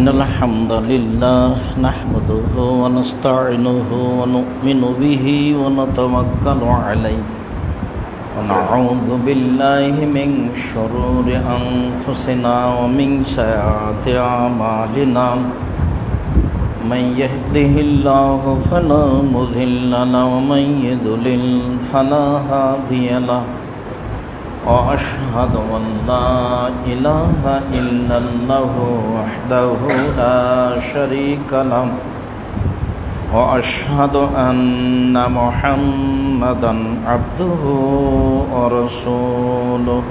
الحمد لله نحمده ونستعينه ونؤمن به ونتوكل عليه ونعوذ بالله من شرور أنفسنا ومن سيئات أعمالنا من يهده الله فلا مضل له ومن يضلل فلا هادي له وأشهد أن لا إله إلا الله وحده لا شريك له وأشهد أن محمدا عبده ورسوله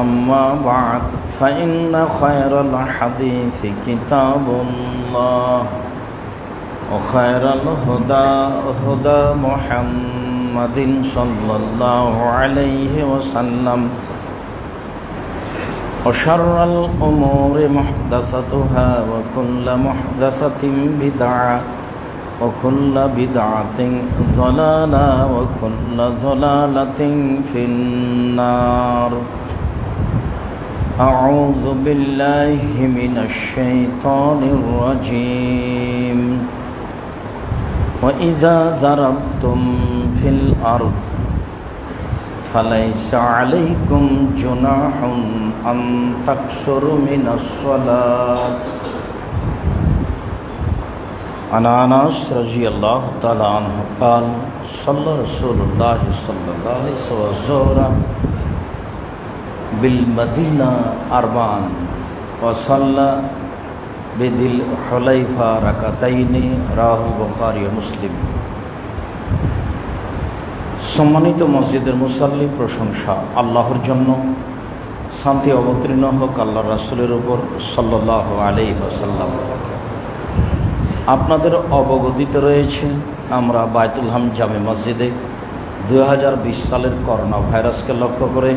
أما بعد فإن خير الحديث كتاب الله وخير الهدى هدى محمد صلى الله عليه وسلم وشر الأمور محدثتها وكل محدثة بدعة وكل بدعة ضلالة وكل ضلالة في النار أعوذ بالله من الشيطان الرجيم وإذا ضربتم في الأرض فليس عليكم جناح أن تقصروا من الصلاة عن أنس رضي الله تعالى عنه قال صلى رسول الله صلى الله عليه وسلم الظهر بالمدينة أربعا وصلى বিদিল হুলাইফা রাকাতাইনি রাহুল বুখারী ও মুসলিম। সম্মানিত মসজিদের মুসাল্লি, প্রশংসা আল্লাহর জন্য, শান্তি অবতীর্ণ হোক আল্লাহ রাসূলের উপর সাল্লাল্লাহু আলাইহি ওয়াসাল্লাম। আপনাদের অবগতিতে রয়েছে আমরা বায়তুল হাম জামে মসজিদে 2020 সালের করোনা ভাইরাসকে লক্ষ্য করে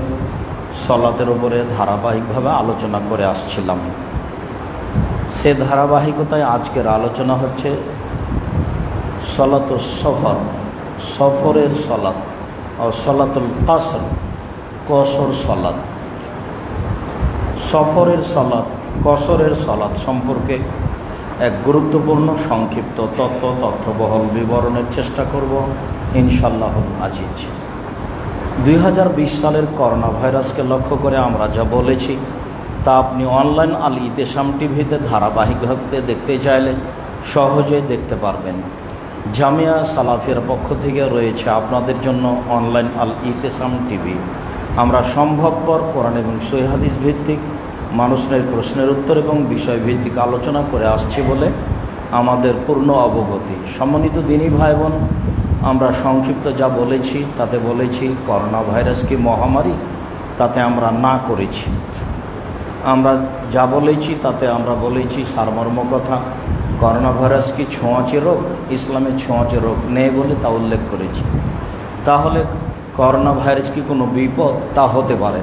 সালাতের উপরে ধারাবাহিকভাবে আলোচনা করে আসছিলাম। সে ধারাবাহিকতায় আজকের আলোচনা হচ্ছে সলাতুস সফর, সফরের সলাত ও সলাতুল কাসর, কসর সলাত। সফরের সলাত, কসরের সলাত সম্পর্কে এক গুরুত্বপূর্ণ সংক্ষিপ্ত তথ্যবহল বিবরণের চেষ্টা করব ইনশাআল্লাহুল আজিজ। 2020 সালের করোনা ভাইরাসকে লক্ষ্য করে আমরা যা বলেছি তা আপনি অনলাইন আল ইতেসাম টিভিতে ধারাবাহিকভাবে দেখতে চাইলে সহজেই দেখতে পারবেন। জামিয়া সালাফিয়ার পক্ষ থেকে রয়েছে আপনাদের জন্য অনলাইন আল ইতেসাম টিভি। আমরা সম্ভবপর কোরআন এবং সহিহ হাদিস ভিত্তিক মানুষের প্রশ্নের উত্তর এবং বিষয়ভিত্তিক আলোচনা করে আসছি বলে আমাদের পূর্ণ অবগতি। সম্মানিত দিনী ভাই বোন, আমরা সংক্ষিপ্ত যা বলেছি তাতে বলেছি করোনা ভাইরাস কি মহামারী, তাতে আমরা না করেছি। আমরা যা বলেছি তাতে আমরা বলেছি সারমর্ম কথা, করোনা ভাইরাস কি ছোঁয়াচে রোগ, ইসলামে ছোঁয়াচে রোগ নেই বলে তা উল্লেখ করেছি। তাহলে করোনা ভাইরাস কি কোনো বিপদ? তা হতে পারে।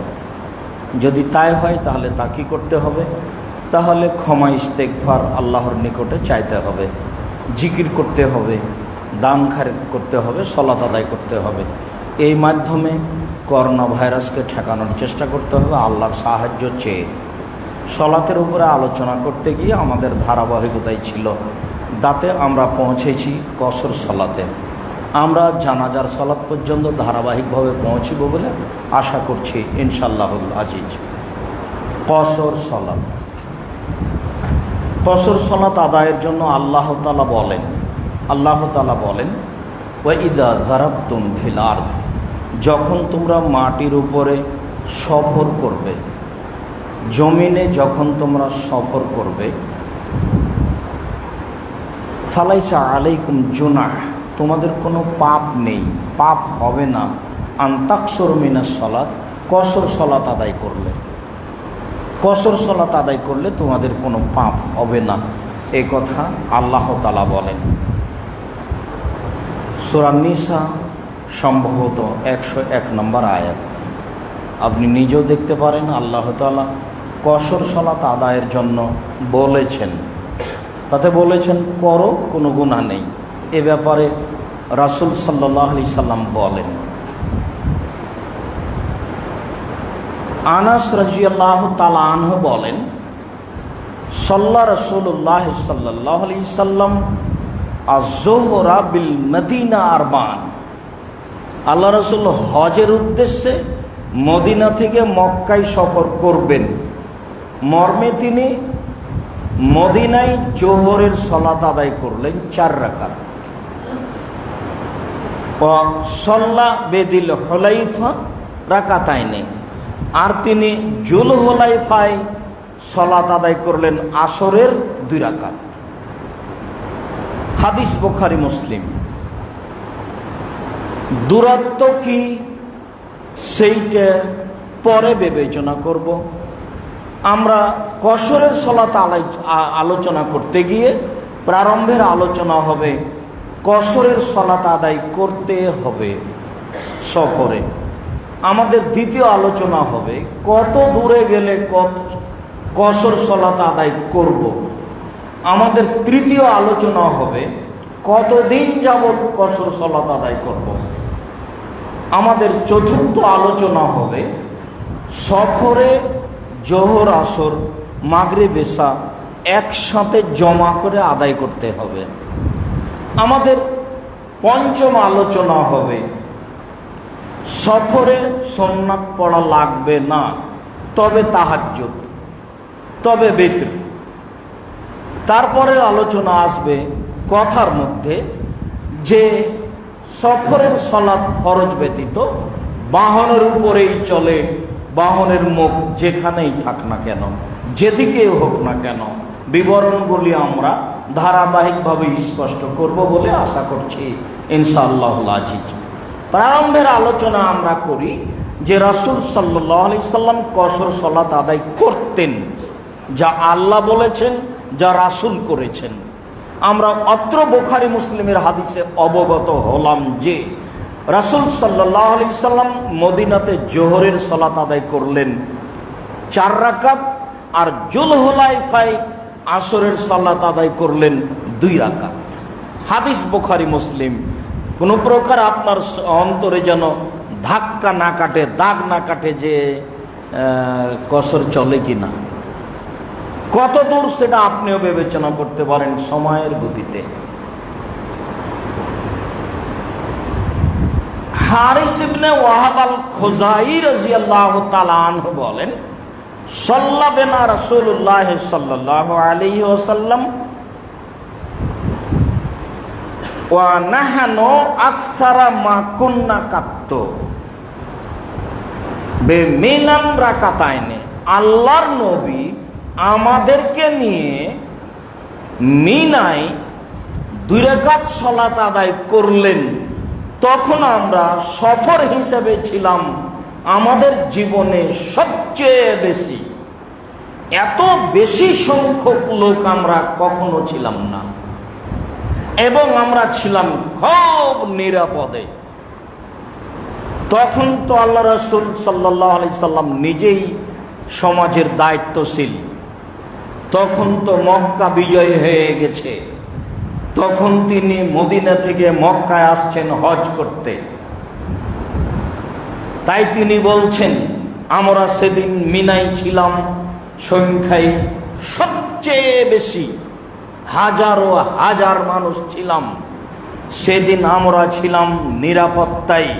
যদি তাই হয় তাহলে তা কী করতে হবে? তাহলে ক্ষমা ইস্তেগফার আল্লাহর নিকটে চাইতে হবে, জিকির করতে হবে, দান খায়রাত করতে হবে, সালাত আদায় করতে হবে। এই মাধ্যমে করোনা ভাইরাসকে ঠেকানোর চেষ্টা করতে হবে আল্লাহর সাহায্য চেয়ে। সলাতের উপরে আলোচনা করতে গিয়ে আমাদের ধারাবাহিকতাই ছিল, তাতে আমরা পৌঁছেছি কসর সলাতে। আমরা জানাজার সলাত পর্যন্ত ধারাবাহিকভাবে পৌঁছব বলে আশা করছি ইনশাআল্লাহুল আজিজ। কসর সলাত, কসর সলাত আদায়ের জন্য আল্লাহ তাআলা বলেন ওয়া ইযা যারাবতুম ফিল আরদ, যখন তোমরা মাটির উপরে সফর করবে, জমিনে যখন তোমরা সফর করবে, ফালাইসা আলাইকুম জুনাহ, তোমাদের কোনো পাপ নেই, পাপ হবে না, আন তাকসুরু মিনাস সালাত, কসর সলাত আদায় করলে, কসর সলাত আদায় করলে তোমাদের কোনো পাপ হবে না। এই কথা আল্লাহ তাআলা বলেন। সূরা নিসা সম্ভবত 101 নম্বর আয়াত। আপনি নিজেও দেখতে পারেন আল্লাহ তাআলা কসর সলাত আদায়ের জন্য বলেছেন, তাতে বলেছেন করো, কোনো গুনাহ নেই। এ ব্যাপারে রাসূল সাল্লাল্লাহু আলাইহি সাল্লাম বলেন। আনাস রাদিয়াল্লাহু তাআলা আনহু বলেন, সাল্লা রাসূলুল্লাহ সাল্লাল্লাহু আলাইহি সাল্লাম আয-যুহরা বিল মদিনা আরবান। আল্লাহ রাসূল হজের উদ্দেশ্যে মদিনা থেকে মক্কায় সফর করবেন, মর্মে তিনি মদিনায় জোহরের সালাত আদায় করলেন 4 রাকাত। ও সাল্লা বেদিল হুলাইফা রাকাতাইনে, আর তিনি জুল হুলাইফায় সালাত আদায় করলেন আসরের 2 রাকাত। হাদিস বুখারী মুসলিম। দূরত্ব কি সেইটা পরে বিবেচনা করব। আমরা কসরের সালাত আলোচনা করতে গিয়ে প্রারম্ভের আলোচনা হবে কসরের সালাত আদায় করতে হবে সফরে। আমাদের দ্বিতীয় আলোচনা হবে কত দূরে গেলে কসর সালাত আদায় করব। আমাদের তৃতীয় আলোচনা হবে কতদিন যাবত কসর সালাত আদায় করব। আমাদের চতুর্থ আলোচনা হবে সফরে জোহর আসর মাগরিব এশা একসাথে জমা করে আদায় করতে হবে। আমাদের পঞ্চম আলোচনা হবে সফরে সুন্নাত পড়া লাগবে না, তবে তাহাজ্জুদ, তবে বিতর। তারপরে আলোচনা আসবে কথার মধ্যে যে সফরের সালাত ফরজ ব্যতীত বাহনের উপরেই চলে, বাহনের মুখ যেখানেই থাক না কেন, যেদিকেই হোক না কেন, বিবরণগুলি আমরা ধারাবাহিকভাবে স্পষ্ট করব বলে আশা করছি ইনশাআল্লাহুল আজিজ। প্রারম্ভের আলোচনা আমরা করি যে রাসূল সাল্লাল্লাহু আলাইহি সাল্লাম কসর সালাত আদায় করতেন, যা আল্লাহ বলেছেন, যা রাসূল করেছেন। আমরা অত্র বুখারী মুসলিমের হাদিসে অবগত হলাম যে রাসূল সাল্লাল্লাহু আলাইহি সাল্লাম মদিনাতে জোহরের সালাত আদায় করলেন 4 রাকাত, আর জুলহুলাইফায় আসরের সালাত আদায় করলেন 2 রাকাত। হাদিস বুখারী মুসলিম। কোনো প্রকার আপনার অন্তরে যেন ধাক্কা না কাটে, দাগ না কাটে যে কসর চলে কি না, কত দূর সেটা আপনিও বিবেচনা করতে পারেন সময়ের গতিতে। হারিস ইবনে ওয়াহাব আল খুজাই রাদিয়াল্লাহু তাআলা আনহু বলেন, সাল্লা বিনা রাসূলুল্লাহ সাল্লাল্লাহু আলাইহি ওয়াসাল্লাম ওয়া নাহানু আকসারা মা কুন্না কাত্তু বিমিনান রাকাতাইনে। আল্লাহর নবী আমাদেরকে নিয়ে মিনায় 2 রাকাত সালাত আদায় করলেন, তখন আমরা সফর হিসেবে ছিলাম আমাদের জীবনে সবচেয়ে বেশি। এত বেশি সংখ্যক লোক আমরা কখনো ছিলাম না, এবং আমরা ছিলাম খুব নিরাপদে। তখন তো আল্লাহ রাসূল সাল্লাল্লাহু আলাইহি সাল্লাম নিজেই সমাজের দায়িত্বশীল। তখন তো মক্কা বিজয় হয়ে গেছে, তখন তিনি মদিনা থেকে মক্কায় আসছেন হজ করতে। তাই তিনি বলছেন, আমরা সেদিন মিনায় ছিলাম সংখ্যায় সবচেয়ে বেশি, হাজারো হাজার মানুষ ছিলাম। সেদিন আমরা ছিলাম নিরাপত্তায়,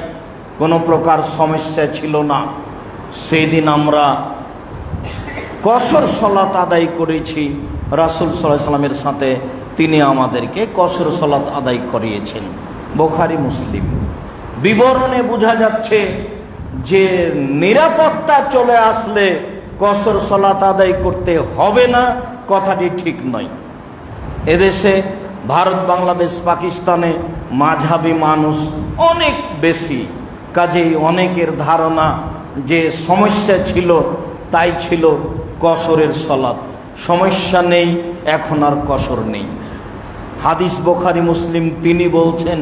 কোনো প্রকার সমস্যা ছিল না। সেদিন আমরা কসর সালাত আদায় করেছি রাসূল সাল্লাল্লাহু আলাইহি সাল্লামের সাথে, তিনি আমাদেরকে কসর সালাত আদায় করিয়েছেন। বুখারী মুসলিম। বিবরণে বোঝা যাচ্ছে যে নিরাপত্তা চলে আসলে কসর সালাত আদায় করতে হবে না, কথাটি ঠিক নয়। এদেশে ভারত, বাংলাদেশ, পাকিস্তানে মাঝহাবি মানুষ অনেক বেশি, কাজেই অনেকের ধারণা যে সমস্যা ছিল, তাই ছিল কসরের সালাত। সমস্যা নেই, এখন আর কসর নেই। হাদিস বুখারী মুসলিম। তিনি বলছেন,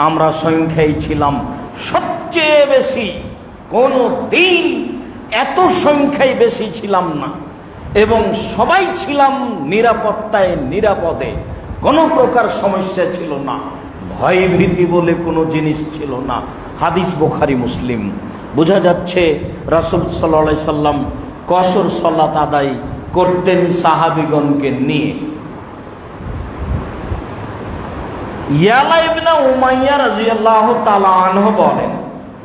আমরা সংখ্যায় ছিলাম সবচেয়ে বেশি, কোনো দিন এত সংখ্যায় বেশি ছিলাম না, এবং সবাই ছিলাম নিরাপত্তায়, নিরাপদে, কোনো প্রকার সমস্যা ছিল না, ভয় ভীতি বলে কোনো জিনিস ছিল না। হাদিস বুখারী মুসলিম। বোঝা যাচ্ছে রাসূল সাল্লাল্লাহু আলাইহি সাল্লাম কসর সালাত আদায় করতেন সাহাবীগণকে নিয়ে। ইয়ালা ইবনে উমাইয়া রাদিয়াল্লাহু তাআলা আনহু বলেন,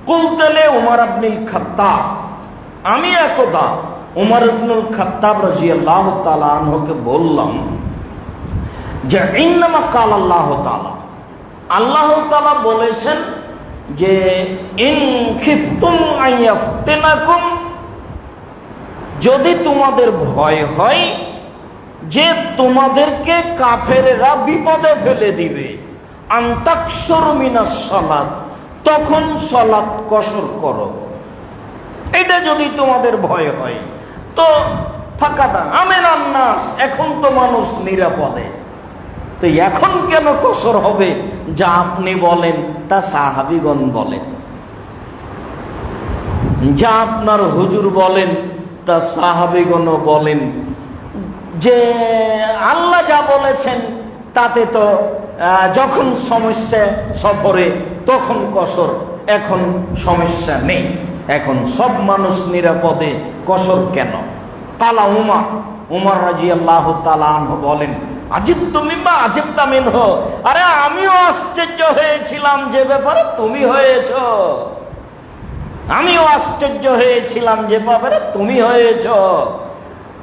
কুলতুলে উমর ইবনুল খাত্তাব, আমি একদা উমর ইবনুল খাত্তাব রাদিয়াল্লাহু তাআলা আনহুকে বললাম যে ইন্নামা কাল আল্লাহ তাআলা, আল্লাহ তাআলা বলেছেন যে ইন খিফতুম আইয়াফতিনাকুম, যদি তোমাদের ভয় হয় যে তোমাদেরকে কাফেররা বিপদে ফেলে দিবে, আনতাকসুর মিনাস সালাত, তখন সালাত কসর করো। এটা যদি তোমাদের ভয় হয় তো ফাকাদা আমিনান নাস, এখন তো মানুষ নিরাপদে, তো এখন কেন কসর হবে? যা আপনি বলেন তা সাহাবীগণ বলেন, যা আপনার হুজুর বলেন তা সাহাবীগণও বলেন, যে আল্লাহ যা বলেছেন তাতে তো যখন সমস্যা সফরে তখন কসর, এখন সমস্যা নেই, এখন সব মানুষ নিরাপদে, কসর কেন? কালা উমর রাদিয়াল্লাহু তাআলা আনহু বলেন, আজিবতু মিম্মা আজিবতা মিনহু, আরে আমিও আশ্চর্য হয়েছিলাম যে ব্যাপারে তুমি হয়েছো, আমিও আশ্চর্য হয়েছিলাম যে ব্যাপারে তুমি হয়েছো।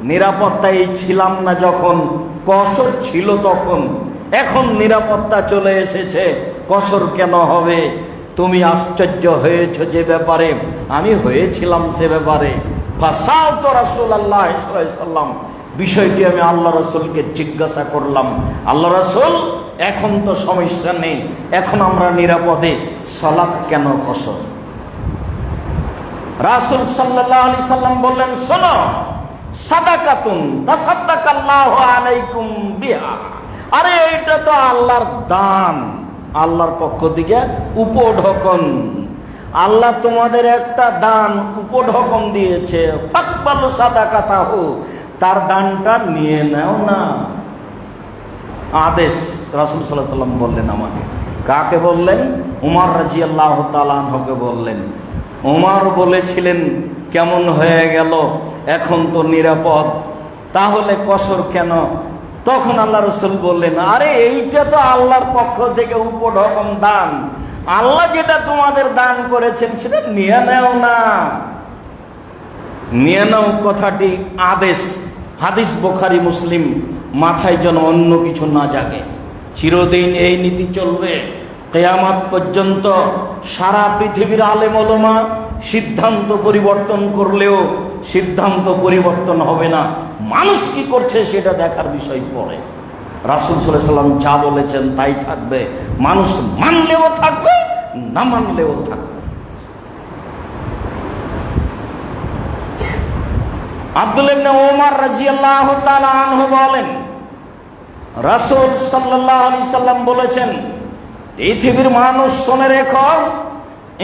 নিরাপত্তায় ছিলাম না যখন, কসর ছিল তখন, এখন নিরাপত্তা চলে এসেছে, কসর কেন হবে? তুমি আশ্চর্য হয়েছো যে ব্যাপারে, আমি হয়েছিলাম সে ব্যাপারে। ফাসালতু রাসূলুল্লাহ সাল্লাল্লাহু আলাইহি ওয়াসাল্লাম, বিষয়টি আমি আল্লাহ রাসূলকে জিজ্ঞাসা করলাম, আল্লাহ রাসূল এখন তো সমস্যা নেই, এখন আমরা নিরাপদে, সালাত কেন কসর? রাসূল সাল্লাল্লাহু আলাইহি সাল্লাম বললেন, শোনো, সাদাকাতুন তাসাদ্দাকাল্লাহু আলাইকুম বিহা, আরে এটা তো আল্লাহর দান, আল্লাহর পক্ষ থেকে উপঢকন, আল্লাহ তোমাদের একটা দান উপঢকন দিয়েছে, ফাকবালু সাদাকাতাহু, তার দানটা নিয়ে নাও না। আদেশ রাসূল সাল্লাল্লাহু আলাইহি সাল্লাম বললেন আমাকে। কাকে বললেন? উমর রাদিয়াল্লাহু তাআলা আনহুকে বললেন। উমর বলেছিলেন, কেমন হয়ে গেল, এখন তো নিরাপদ, তাহলে কসর কেন? তখন আল্লাহ রাসূল বললেন, আরে এইটা তো আল্লাহর পক্ষ থেকে উপঢকন দান, আল্লাহ যেটা তোমাদের দান করেছেন সেটা নিয়ে নাও না। নিয়ে নাও কথাটি আদেশ, হাদিস বুখারী মুসলিম, মাথায় যেন অন্য কিছু না জাগে। চিরদিন এই নীতি চলবে কিয়ামত পর্যন্ত। সারা পৃথিবীর আলেম ওলামা সিদ্ধান্ত পরিবর্তন করলেও সিদ্ধান্ত পরিবর্তন হবে না, মানুষ কি করছে সেটা দেখার বিষয় পরে। রাসূল সাল্লাল্লাহু আলাইহি সাল্লাম যা বলেছেন তাই থাকবে, মানুষ মানলেও থাকবে, না মানলেও থাকবে। আব্দুল্লাহ ইবনে ওমর রাদিয়াল্লাহু তাআলা আনহু বলেন, রাসূল সাল্লাল্লাহু আলাইহি সাল্লাম বলেছেন, পৃথিবীর মানুষ শুনে রেখো,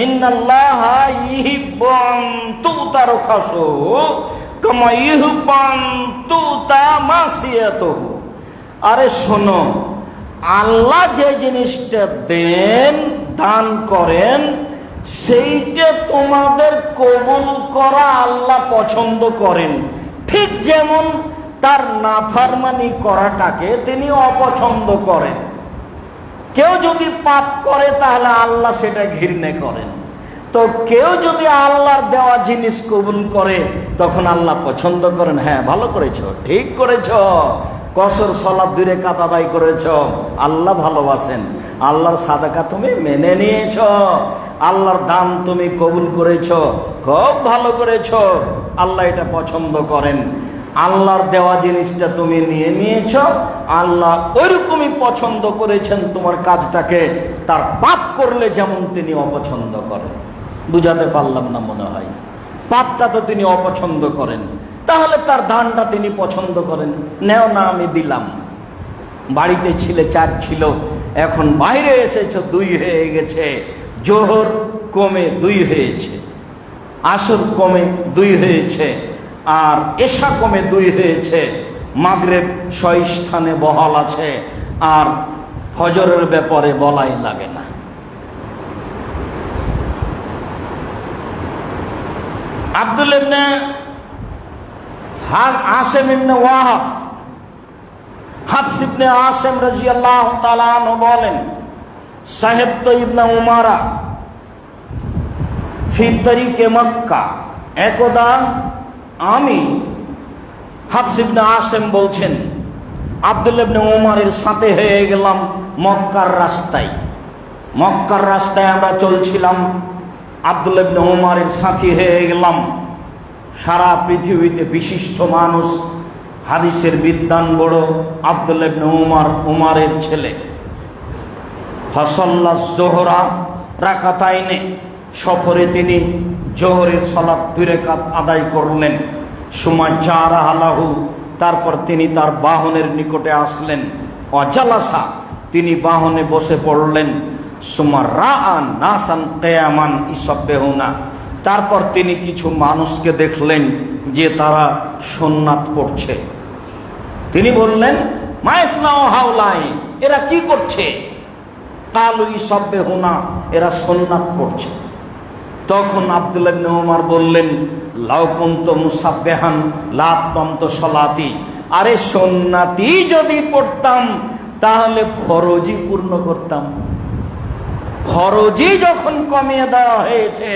ইন্নাল্লাহা ইউহিব্বু আন তুতা রুখাসুহু কামা ইউহিব্বু আন তুতা মাসিয়াতুহু। আরে শোনো, আল্লাহ যে জিনিসটা দেন, দান করেন, সেইটা তোমাদের কবুল করা আল্লাহ পছন্দ করেন, ঠিক যেমন তার নাফরমানি করাটাকে তিনি অপছন্দ করেন। কেউ যদি পাপ করে তাহলে আল্লাহ সেটা ঘৃণা করেন, তো কেউ যদি আল্লাহর দেওয়া জিনিস কবুল করে তখন আল্লাহ পছন্দ করেন। হ্যাঁ, ভালো করেছো, ঠিক করেছো, কসর সালাত 2 রাকাত আদায় করেছো, আল্লাহ ভালোবাসেন। আল্লাহর সাদাকা তুমি মেনে নিয়েছো, আল্লাহর দান তুমি কবুল করেছো, খুব ভালো করেছো, আল্লাহ এটা পছন্দ করেন। আল্লাহর দেওয়া জিনিসটা তুমি নিয়ে নিয়েছো, আল্লাহ ওইরকমই পছন্দ করেছেন তোমার কাজটাকে, তার পাপ করলে যেমন তিনি অপছন্দ করেন। বুঝাতে পারলাম না মনে হয়? পাপটা তো তিনি অপছন্দ করেন, তাহলে তার দানটা তিনি পছন্দ করেন। নেও না, আমি দিলাম। বাড়িতে ছিলে 4 ছিল, এখন বাইরে এসেছো 2 হয়ে গেছে, জোহর কমে 2 হয়েছে, আসর কমে 2 হয়েছে, আর এশা কমে 2 হয়েছে, মাগরিব স্থানে বহাল আছে, আর ফজরের ব্যাপারে বলাই লাগে না। আব্দুল্লাহ ইবনে আসেম ইবনে ওয়াহাব, হাফস ইবনে আসেম রাদিয়াল্লাহু তাআলা আনহু বলেন, সাহেব ইবনে উমারা ফি তরিকে মক্কা, একদা আমি, হাফস ইবনে আসেম বলছেন, আব্দুল্লাহ ইবনে উমারের সাথে হয়ে গেলাম মক্কার রাস্তায়। মক্কার রাস্তায় আমরা চলছিলাম, আব্দুল্লাহ ইবনে উমারের সাথী হয়ে গেলাম। সারা পৃথিবীতে বিশিষ্ট মানুষ, হাদিসের বিদ্বান বড় আব্দুল্লাহ ইবনে উমারের ছেলে। ফাসাল্লা যোহরা রাকাতাইনে, সফরে তিনি জোহরের সালাত 2 রাকাত আদায় করলেন। সুমা জারা আলাহু, তারপর তিনি তার বাহনের নিকটে আসলেন। অজালাসা, তিনি বাহনে বসে পড়লেন। সুমা রাআন নাসান কিয়ামান ইসাব্বিহুনা, তারপর তিনি কিছু মানুষকে দেখলেন যে তারা সুন্নাত পড়ছে। তিনি বললেন, মাইসনাউ হাউলাই, এরা কি করছে? কালু ইসাব্বিহুনা, এরা সুন্নাত পড়ছে। তখন আব্দুল্লাহ ইবনে উমার বললেন, লাউ কুনতু মুসাব্বিহান লা আতমামতু সলাতি, আরে সুন্নাতি যদি পড়তাম তাহলে ফরজি পূর্ণ করতাম। ফরজি যখন কমিয়ে দেওয়া হয়েছে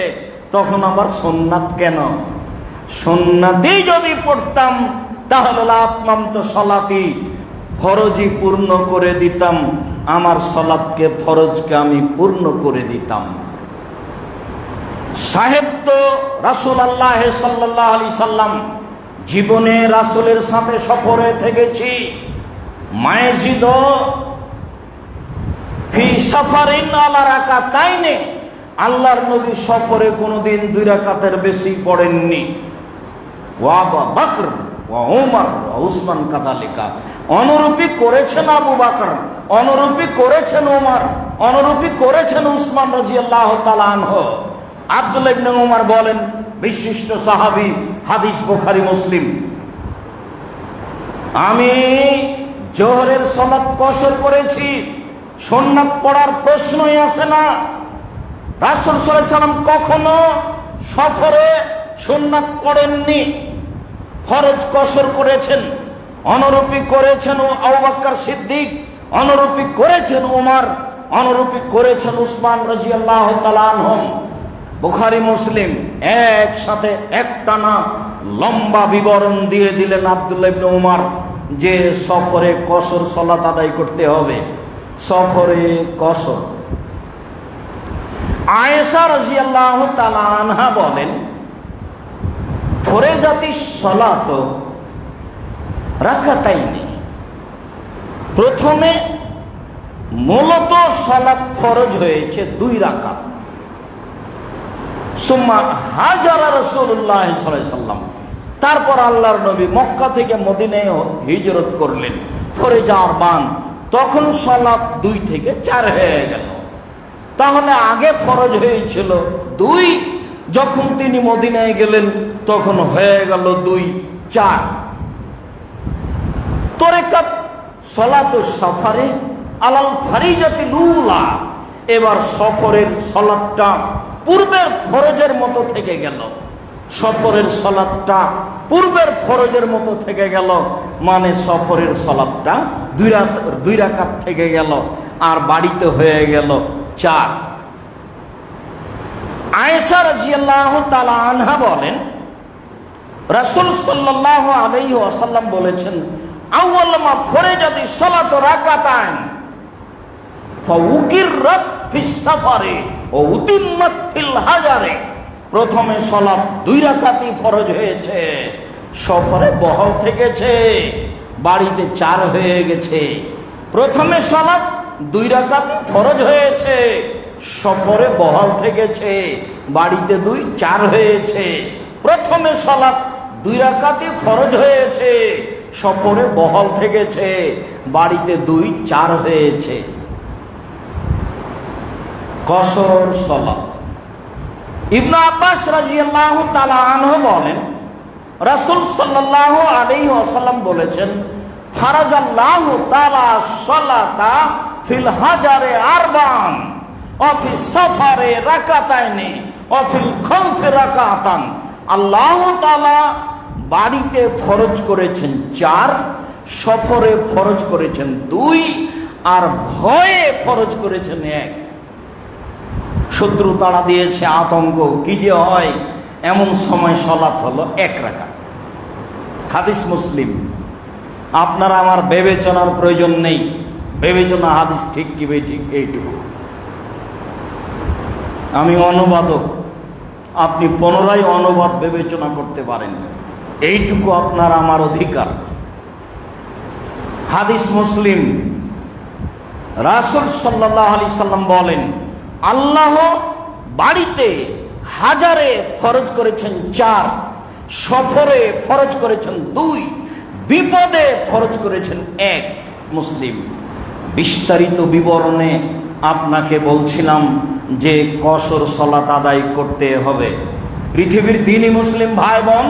তখন আবার সুন্নাত কেন? সুন্নাতি যদি পড়তাম তাহলে লা আতমামতু সলাতি, ফরজি পূর্ণ করে দিতাম, আমার সালাতকে, ফরজকে আমি পূর্ণ করে দিতাম। সাহেব তো রাসূলুল্লাহ সাল্লাল্লাহু আলাইহি সাল্লাম, জীবনে রাসূলের সাথে সফরে থেকেছি। মায়েজিদ ফি সাফারিন আলা রাকাতাইনে, আল্লাহর নবী সফরে কোনোদিন 2 রাকাতের বেশি পড়েননি। ওয়া আবু বকর ওয়া ওমর ওয়া উসমান কাযালিকা, অনুরূপী করেছেন আবু বকর, অনুরূপী করেছেন ওমর, অনুরূপী করেছেন উসমান রাদিয়াল্লাহু তাআলা আনহু। আব্দুল্লাহ ইবনে উমার বলেন, বিশিষ্ট সাহাবী, হাদিস বুখারী মুসলিম, আমি জোহরের সালাত কসর করেছি, সুন্নাত পড়ার প্রশ্নই আসে না। রাসূল সাল্লাল্লাহু আলাইহি সাল্লাম কখনো সফরে সুন্নাত পড়েননি, ফরজ কসর করেছেন। অনুরূপী করেছেন আবু বকর সিদ্দিক, অনুরূপী করেছেন ওমর, অনুরূপী করেছেন উসমান রাদিয়াল্লাহু তাআলা আনহু। বুখারী মুসলিম একসাথে একটানা লম্বা বিবরণ দিয়ে দিলেন আব্দুল্লাহ ইবনে উমার যে সফরে কসর সালাত আদায় করতে হবে। সফরে কসর। আয়েশা রাদিয়াল্লাহু তাআলা আনহা বলেন, ফরজাতি সালাত রাকাতাইনি, প্রথমে মূলত সালাত ফরজ হয়েছে 2 রাকাত। সুম্মা হাজারা রাসূলুল্লাহ সাল্লাল্লাহু আলাইহি সাল্লাম, তারপর আল্লাহর নবী মক্কা থেকে মদিনায় হিজরত করলেন। ফরজ আরবান, তখন সালাত 2 থেকে 4 হয়ে গেল। তাহলে আগে ফরজ হয়েছিল 2, যখন তিনি মদিনায় গেলেন তখন হয়ে গেল 2, 4। তরিকাত সালাতুস সাফারে আলাল ফারিজাতি লুলা, এবার সফরের সালাতটা পূর্বের ফরজের মতো থেকে গেল। সফরের সালাতটা পূর্বের ফরজের মতো থেকে গেল, মানে সফরের সালাতটা 2 রাকাত থেকে গেল, আর বাড়িতে হয়ে গেল 4। আয়েশা রাদিয়াল্লাহু তাআলা আনহা বলেন, রাসূল সাল্লাল্লাহু আলাইহি ওয়াসাল্লাম বলেছেন, আউয়াল মা ফরজাতি সালাতু রাকাতান ফাউকিররাত ফিস সাফারে ও উতিম্মাত ফিল হাজারে, প্রথমে সালাত 2 রাকাতই ফরজ হয়েছে, সফরে বহাল থেকেছে, বাড়িতে 4 হয়ে গেছে। প্রথমে সালাত 2 রাকাতই ফরজ হয়েছে, সফরে বহাল থেকেছে, বাড়িতে 2, 4 হয়েছে। প্রথমে সালাত 2 রাকাতই ফরজ হয়েছে, সফরে বহাল থেকেছে, বাড়িতে 2, 4 হয়েছে। কসর সালাত। ইবনে আব্বাস রাদিয়াল্লাহু তাআলা আনহু বলেন, রাসূল সাল্লাল্লাহু আলাইহি ওয়াসাল্লাম বলেছেন, ফারাজাল্লাহু তাআলা সালাতা ফিল হাজারে আরবান ওয়া ফিস সাফারে রাকাতাইনি ওয়া ফিল খাউফি রাকাতান। আল্লাহ তাআলা বাড়িতে ফরজ করেছেন 4, সফরে ফরজ করেছেন 2, আর ভয়ে ফরজ করেছেন 1। শত্রু তাড়া দিয়েছে, আতঙ্ক, কি যে হয়, এমন সময় সালাত হলো 1 রাকাত। হাদিস মুসলিম। আপনার আমার বিবেচনার প্রয়োজন নেই, বিবেচনা হাদিস ঠিক কি বেঠিক এইটুকু। আমি অনুবাদক, আপনি পুনরায় অনুবাদ বিবেচনা করতে পারেন, এইটুকু আপনার আমার অধিকার। হাদিস মুসলিম। রাসূল সাল্লাল্লাহু আলাইহি সাল্লাম বলেন, আল্লাহ বাড়িতে হাজারে ফরজ করেছেন 4, সফরে ফরজ করেছেন 2, বিপদে ফরজ করেছেন 1। মুসলিম। বিস্তারিত বিবরণে আপনাকে বলছিলাম যে কসর সালাত আদায় করতে হবে। পৃথিবীর দিনী মুসলিম ভাই বোন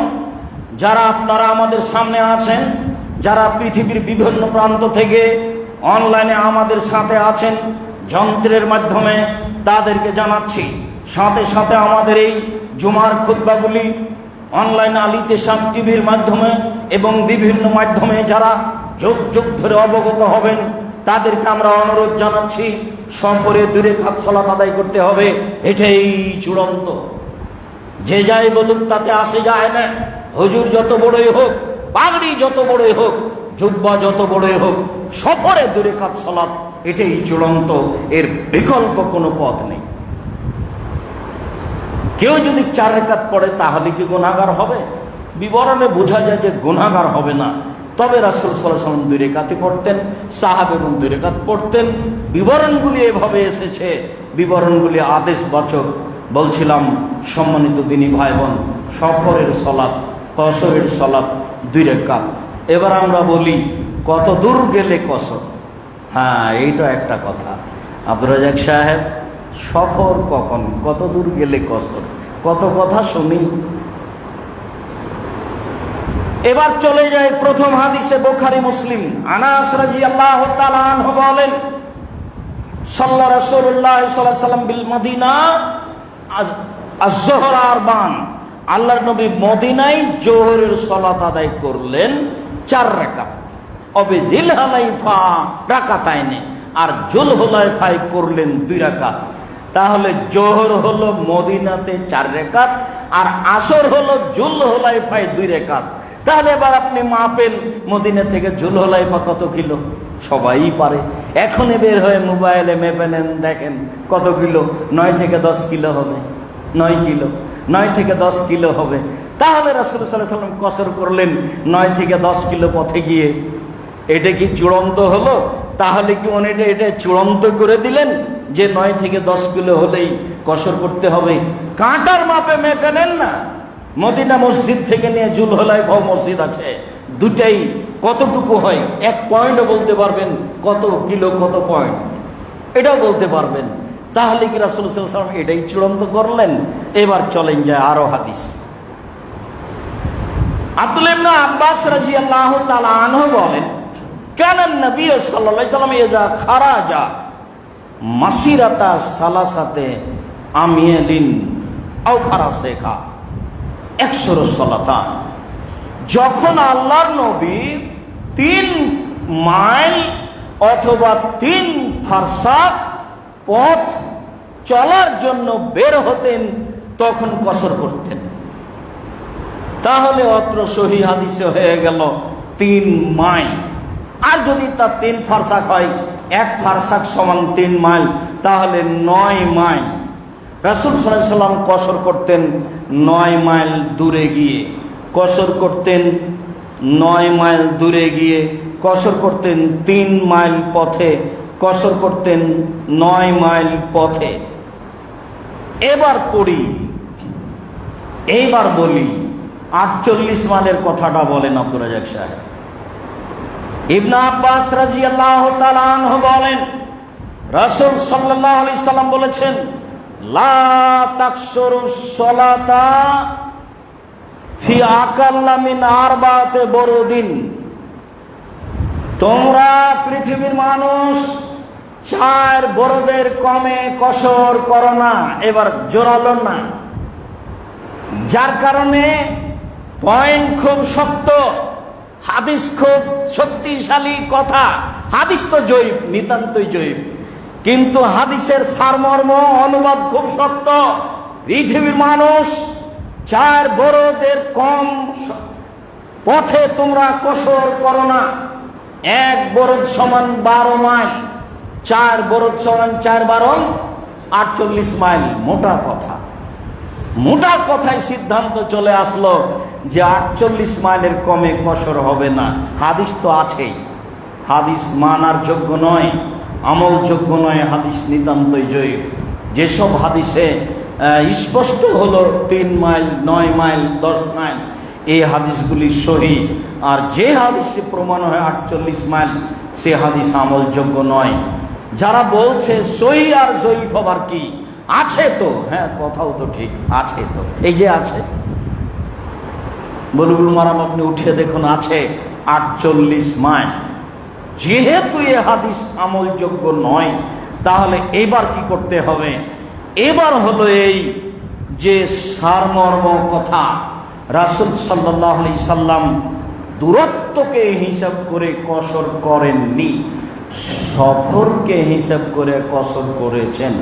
যারা আপনারা আমাদের সামনে আছেন, যারা পৃথিবীর বিভিন্ন প্রান্ত থেকে অনলাইনে আমাদের সাথে আছেন যন্ত্রের মাধ্যমে, তাদেরকে জানাচ্ছি, সাথে সাথে আমাদের এই জুমার খুতবাগুলি অনলাইন আল ইতিসাম টিভির মাধ্যমে এবং বিভিন্ন মাধ্যমে যারা যুগ যুগ ধরে অবগত হবেন, তাদেরকে আমরা অনুরোধ জানাচ্ছি, সফরে 2 রাকাত সালাত আদায় করতে হবে। এটাই চূড়ান্ত। যে যাই বলুক তাতে আসে যায় না। হুজুর যত বড়ই হোক, পাগড়ি যত বড়ই হোক, জুব্বা যত বড়ই হোক, সফরে 2 রাকাত সালাত এটাই চূড়ান্ত, এর বিকল্প কোনো পথ নেই। কেউ যদি 4 রাকাত পড়ে তাহলে কি গুনাহগার হবে? বিবরণে বোঝা যায় যে গুনাহগার হবে না। তবে রাসূল সাল্লাল্লাহু আলাইহি ওয়াসাল্লাম 2 রাকাতই পড়তেন, সাহাবাগণ 2 রাকাত পড়তেন। বিবরণগুলি এভাবে এসেছে, বিবরণগুলি আদেশবাচক। বলছিলাম সম্মানিত দিনী ভাই বোন, সফরের সালাত, কসরের সালাত 2 রাকাত। এবার আমরা বলি কত দূর গেলে কসর? হ্যাঁ, এইটা একটা কথা। আব্দুর রাজ্জাক সাহেব, সফর কখন, কত দূর গেলে কসর? কত কথা শুনি। এবার চলে যায় প্রথম হাদিসে, বুখারী মুসলিম। আনাস রাদিয়াল্লাহু তাআলা আনহু বলেন, সাল্লা রাসূলুল্লাহ সাল্লাল্লাহু আলাইহি ওয়াসাল্লাম বিল মদিনা আয-যুহর আরবান। আল্লাহর নবী মদিনায় জোহরের সালাত আদায় করলেন 4 রাকাত। অবে জিলহুলাইফা রাকাতাইনে, আর জুলহুলাইফায় করলেন 2 রাকাত। তাহলে জোহর হলো মদিনাতে 4 রাকাত, আর আসর হলো জুলহুলাইফায় 2 রাকাত। তাহলে এবার আপনি মাপেন মদিনা থেকে জুলহুলাইফা কত কিলো? সবাই পারে। এখনই বের হয়ে মোবাইলে মেপে নেন, দেখেন কত কিলো। 9 থেকে 10 কিলো হবে। 9 কিলো, 9 থেকে 10 কিলো হবে। তাহলে রাসূল সাল্লাল্লাহু আলাইহি ওয়াসাল্লাম কসর করলেন 9 থেকে 10 কিলো পথে গিয়ে। এটা কি চূড়ান্ত হলো? তাহলে কি উনি এটা চূড়ান্ত করে দিলেন যে 9 থেকে 10 কিলো হলেই কসর করতে হবে? কাঁটার মাপে মেপে নেন না। মদিনা মসজিদ থেকে নিয়ে জুলহুলাইফা মসজিদ আছে, দুটাই কতটুকু হয় 1 পয়েন্টও বলতে পারবেন, কত কিলো কত পয়েন্ট এটাও বলতে পারবেন। তাহলে কি রাসূল সাল্লাল্লাহু আলাইহি ওয়াসাল্লাম এটাই চূড়ান্ত করলেন? এবার চলেন যায় আরো হাদিস। আব্দুল্লাহ ইবনে আব্বাস রাদিয়াল্লাহু তাআলা আনহু বলেন, কানা নবী সাল্লাল্লাহু আলাইহি ওয়াসাল্লাম ইযা খারাজা মাসিরাতা সালাসাতে আমিয়ালিন আও ফারাসেখা একশোর সালাতান। যখন আল্লাহর নবী 3 মাইল অথবা 3 ফারসাখ পথ চলার জন্য বের হতেন, তখন কসর করতেন। তাহলে অত্র সহিহ হাদিসে হয়ে গেল 3 মাইল। আর যদি তা 3 ফারসাখ হয়, 1 ফারসাখ সমান 3 মাইল, তাহলে 9 মাইল। রাসূল সাল্লাল্লাহু আলাইহি ওয়াসাল্লাম কসর করতেন 9 মাইল দূরে গিয়ে, কসর করতেন 9 মাইল দূরে গিয়ে, কসর করতেন 3 মাইল পথে, কসর করতেন 9 মাইল পথে। এবার পড়ি, এইবার বলি 48 মাইলের কথাটা বলেন আব্দুর রাজ্জাক সাহেব। ইবনে আব্বাস রাদিয়াল্লাহু তাআলা আনহু বলেন, রাসূল সাল্লাল্লাহু আলাইহি সাল্লাম বলেছেন, লা তাকসুরুস সালাতা ফি আকাল্লা মিন আরবাতে বরদিন। তোমরা পৃথিবীর মানুষ 4 বরদের কমে কসর করো না। এবার জোরালো না, যার কারণে পয়েন্ট খুব শক্ত, হাদিস খুব শক্তিশালী কথা। হাদিস তো জয়ীফ, নিতান্তই জয়ীফ, কিন্তু হাদিসের সারমর্ম অনুবাদ খুব শক্ত। পৃথিবীর মানুষ 4 বরদের কম পথে তোমরা কসর করো না। 1 বরদ সমান 12 মাইল, 4 বরদ সমান 4 12 48 মাইল। মোটা কথা, মোটা কথায় সিদ্ধান্ত চলে আসলো যে 48 মাইলের কমে কসর হবে না। হাদিস তো আছেই, হাদিস মানার যোগ্য নয়, আমল যোগ্য নয়, হাদিস নিতান্তই জয়ীফ। যেসব হাদিসে স্পষ্ট হলো 3 মাইল, 9 মাইল, 10 মাইল, এই হাদিসগুলি সহি। আর যে হাদিসে প্রমাণ হয় 48 মাইল, সে হাদিস আমলযোগ্য নয়। যারা বলছে সহি আর জয়ীফ আবার কি আছে, তো হ্যাঁ কথাও তো ঠিক আছে। তো এই যে আছে, বুলুগুল মারাম আপনি উঠিয়ে দেখুন, আছে 48 মাইল। যেহেতু এ হাদিস আমলযোগ্য নয়, তাহলে এবার কি করতে হবে? এবার হলো এই যে সারমর্ম কথা, রাসূল সাল্লাল্লাহু আলাইহি সাল্লাম দূরত্বকে হিসাব করে কসর করেননি, সফরকে হিসাব করে কসর করেছেন।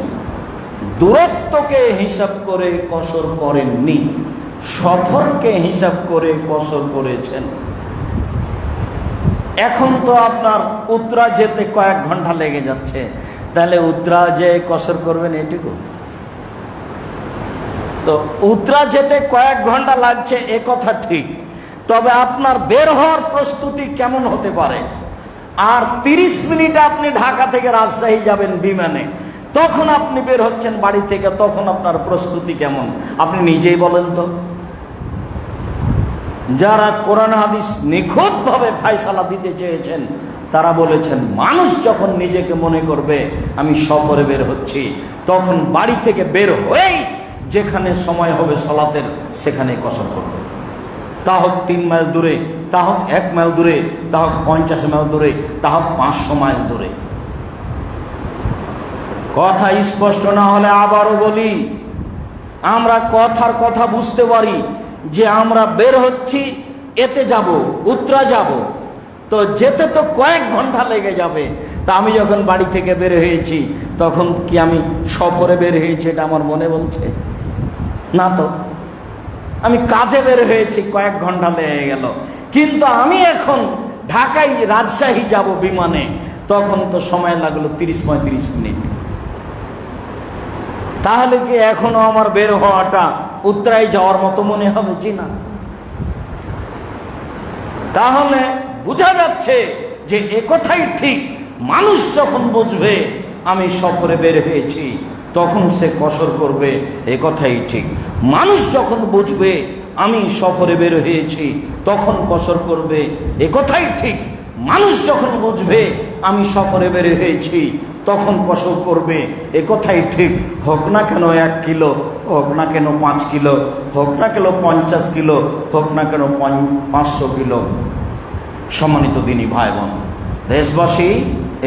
দূরত্বকে হিসাব করে কসর করেননি, সফরকে হিসাব করে কসর করেছেন। এখন তো আপনার উত্তরা যেতে কয়েক ঘন্টা লেগে যাচ্ছে, তাহলে উত্তরা যে কসর করবেন এটুকু? তো উত্তরা যেতে কয়েক ঘন্টা লাগছে এ কথা ঠিক, তবে আপনার বের হওয়ার প্রস্তুতি কেমন হতে পারে? আর 30 মিনিটে আপনি ঢাকা থেকে রাজশাহী যাবেন বিমানে, তখন আপনি বের হচ্ছেন বাড়ি থেকে, তখন আপনার প্রস্তুতি কেমন আপনি নিজেই বলেন তো। যারা কোরআন হাদিস নিখুঁতভাবে ফায়সালা দিতে চেয়েছেন, তারা বলেছেন মানুষ যখন নিজেকে মনে করবে আমি সফরে বের হচ্ছি, তখন বাড়ি থেকে বের হয়েই যেখানে সময় হবে সালাতের, সেখানে কসর করবে। তা হোক 3 মাইল দূরে, তা হোক 1 মাইল দূরে, তা হোক 50 মাইল দূরে, তা হোক 500 মাইল দূরে। কথা স্পষ্ট না হলে আবারও বলি, আমরা কথার কথা বুঝতে পারি যে আমরা বের হচ্ছি, এতে যাব, উত্তরা যাব, তো যেতে তো কয়েক ঘন্টা লেগে যাবে। তা আমি যখন বাড়ি থেকে বের হয়েছি, তখন কি আমি সফরে বের হয়েছি এটা আমার মনে বলছে? না তো, আমি কাজে বের হয়েছি, কয়েক ঘন্টা লেগে গেল। কিন্তু আমি এখন ঢাকায় রাজশাহী যাব বিমানে, তখন তো সময় লাগলো 30-35 মিনিট। তাহলে কি এখনো আমার বের হওয়াটা উত্তরায় যাওয়ার মতো মনে হবে? জি না। তাহলে বোঝা যাচ্ছে যে একথাই ঠিক, মানুষ যখন বুঝবে আমি সফরে বের হয়েছি, তখন সে কসর করবে, একথাই ঠিক। মানুষ যখন বুঝবে আমি সফরে বের হয়েছি, তখন কসর করবে, একথাই ঠিক। মানুষ যখন বুঝবে আমি সফরে বের হয়েছি, তখন কসর করবে, একথাই ঠিক। হোক না কেন 1 কিলো, হোক না কেন 5 কিলো, হোক না কেন 50 কিলো, হোক না কেন 500 কিলো। সম্মানিত দিনী ভাই বোন, দেশবাসী,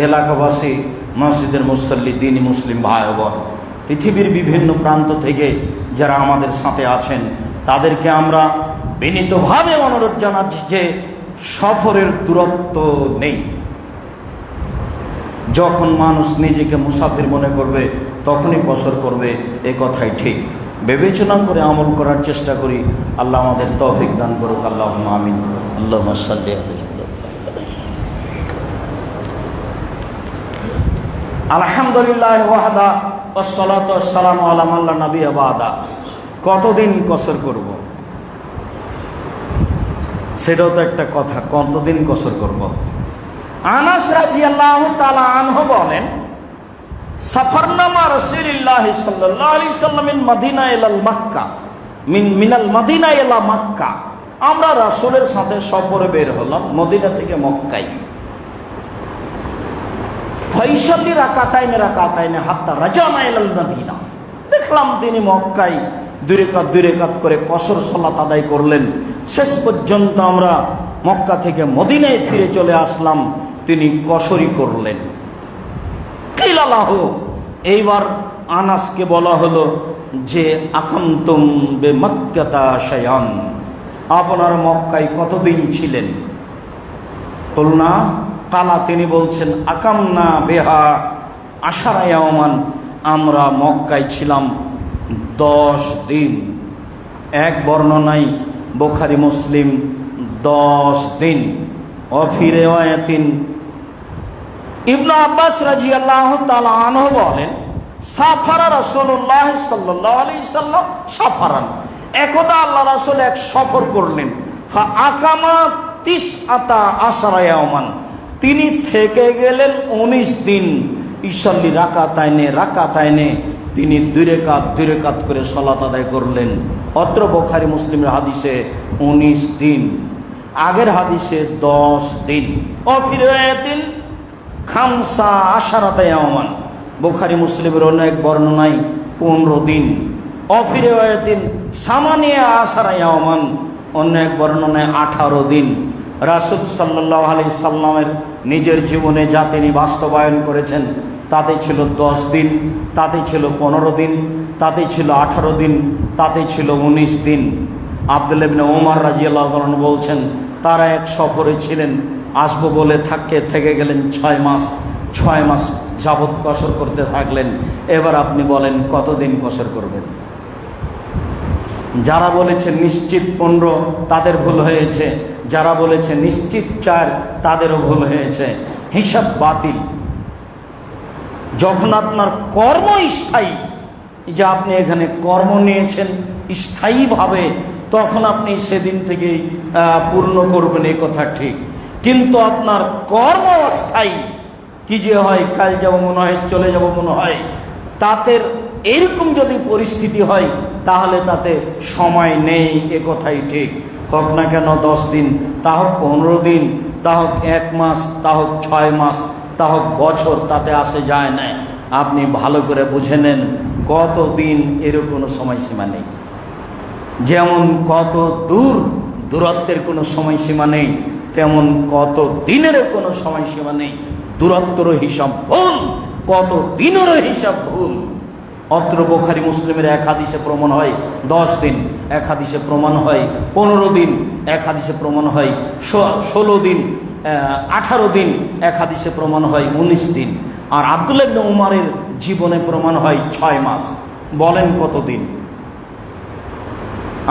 এলাকাবাসী, মসজিদের মুসল্লি, দিনী মুসলিম ভাই বোন, পৃথিবীর বিভিন্ন প্রান্ত থেকে যারা আমাদের সাথে আছেন, তাদেরকে আমরা বিনীতভাবে অনুরোধ জানাচ্ছি যে সফরের দূরত্ব নেই। যখন মানুষ নিজেকে মুসাফির মনে করবে, তখনই কসর করবে, এ কথাই ঠিক। বিবেচনা করে আমল করার চেষ্টা করি। আল্লাহ আমাদের তৌফিক দান করুক। আল্লাহুম্মা আমিন। আল্লাহুম্মা সাল্লি আলাইহি। আলহামদুলিল্লাহ ওয়াহদা ওয়াসসালাতু ওয়াসসালামু আলা মান লা নাবিয়্যা বা'দা। কতদিন কসর করব? সেটাও তো একটা কথা, কতদিন কসর করব? আনাস রাদিয়াল্লাহু তাআলা আনহু বলেন, সাফারনামা রাসূলুল্লাহ সাল্লাল্লাহু আলাইহি সাল্লাম মিন মদিনা ইলা মক্কা, মিনাল মদিনা ইলা মক্কা। আমরা রাসূলের সাথে সফরে বের হলাম মদিনা থেকে মক্কায়। ফাইসাল্লি রাকাতাইনে হাত্তা রাজানা ইলাল মদিনা। দেখলাম তিনি মক্কায় 2 রাকাত করে কসর সালাত আদায় করলেন। শেষ পর্যন্ত আমরা মক্কা থেকে মদিনায় ফিরে চলে আসলাম, তিনি কসরই করলেন। কিলালাহু, এইবার আনাসকে বলা হলো যে আকামতুম বে মক্কাতা শায়ান, আপনার মক্কায় কতদিন ছিলেন? কুলনা কালা, তিনি বলছেন আকামনা বেহা আশারা ইয়াওমান, আমরা মক্কায় ছিলাম 10 দিন। এক বর্ণনায় বুখারী মুসলিম 10 দিন। ওয়াফি রিওয়ায়াতিন ইবনে আব্বাস রাদিয়াল্লাহু তাআলা আনহু বলেন, সাফারা রাসূলুল্লাহ সাল্লাল্লাহু আলাইহি সাল্লাম সাফারান, একদা আল্লাহ রাসূল এক সফর করলেন। ফা আকামা 19 ইয়াওমান, তিনি থেকে গেলেন 19 দিন। ইসাল্লি রাকাতাইনে তিনি 2 রাকাত করে সালাত আদায় করলেন। অত্র বুখারী মুসলিমের হাদিসে 19 দিন, আগের হাদিসে 10 দিন। ওয়াফি রিওয়ায়াতিন 15 ইয়াওমান, বুখারী মুসলিমের অনেক বর্ণনায় 15 দিন। ওয়াফি রিওয়ায়াতিন 18 ইয়াওমান, অনেক বর্ণনায় 18 দিন। রাসূল সাল্লাল্লাহু আলাইহি সাল্লামের নিজের জীবনে যা তিনি বাস্তবায়ন করেছেন তাতে ছিল 10 দিন, তাতে ছিল 15 দিন, তাতে ছিল 18 দিন, তাতে ছিল 19 দিন। আব্দুল্লাহ ইবনে ওমর রাদিয়াল্লাহু আনহু বলছেন, তারা এক সফরে ছিলেন, আসবো বলে থেকে গেলেন 6 মাস। 6 মাস যাবৎ কসর করতে থাকলেন। এবার আপনি বলেন কতদিন কসর করবেন? যারা বলেছে নিশ্চিত 15 তাদের ভুল হয়েছে, যারা বলেছে নিশ্চিত 4 তাদেরও ভুল হয়েছে। হিসাব বাতিল। যখন আপনার কর্ম স্থায়ী, যে আপনি এখানে কর্ম নিয়েছেন স্থায়ীভাবে, তখন আপনি সেদিন থেকেই পূর্ণ করবেন, এই কথা ঠিক। কিন্তু আপনার কর্ম অস্থায়ী, কি যে হয় কাল যাব মনে হয়, চলে যাব মনে হয়, তাতে এরকম যদি পরিস্থিতি হয় তাহলে তাতে সময় নেই, এ কথাই ঠিক। হোক না কেন 10 দিন, তা হোক 15 দিন, তা হোক 1 মাস, তা হোক 6 মাস, তা হোক বছর, তাতে আসে যায় না। আপনি ভালো করে বুঝে নেন কত দিন, এর কোনো সময়সীমা নেই। যেমন কত দূরত্বের কোনো সময়সীমা নেই, তেমন কত দিনেরও কোনো সময়সীমা নেই। দূরত্বেরও হিসাব ভুল, কত দিনেরও হিসাব ভুল। অত্র বুখারী মুসলিমের এক হাদিসে প্রমাণ হয় 10 দিন, এক হাদিসে প্রমাণ হয় 15 দিন, এক হাদিসে প্রমাণ হয় 16 দিন, 18 দিন, এক হাদিসে প্রমাণ হয় 19 দিন। আর আব্দুল্লাহ ইবনে উমরের জীবনে প্রমাণ হয় 6 মাস। বলেন কতদিন?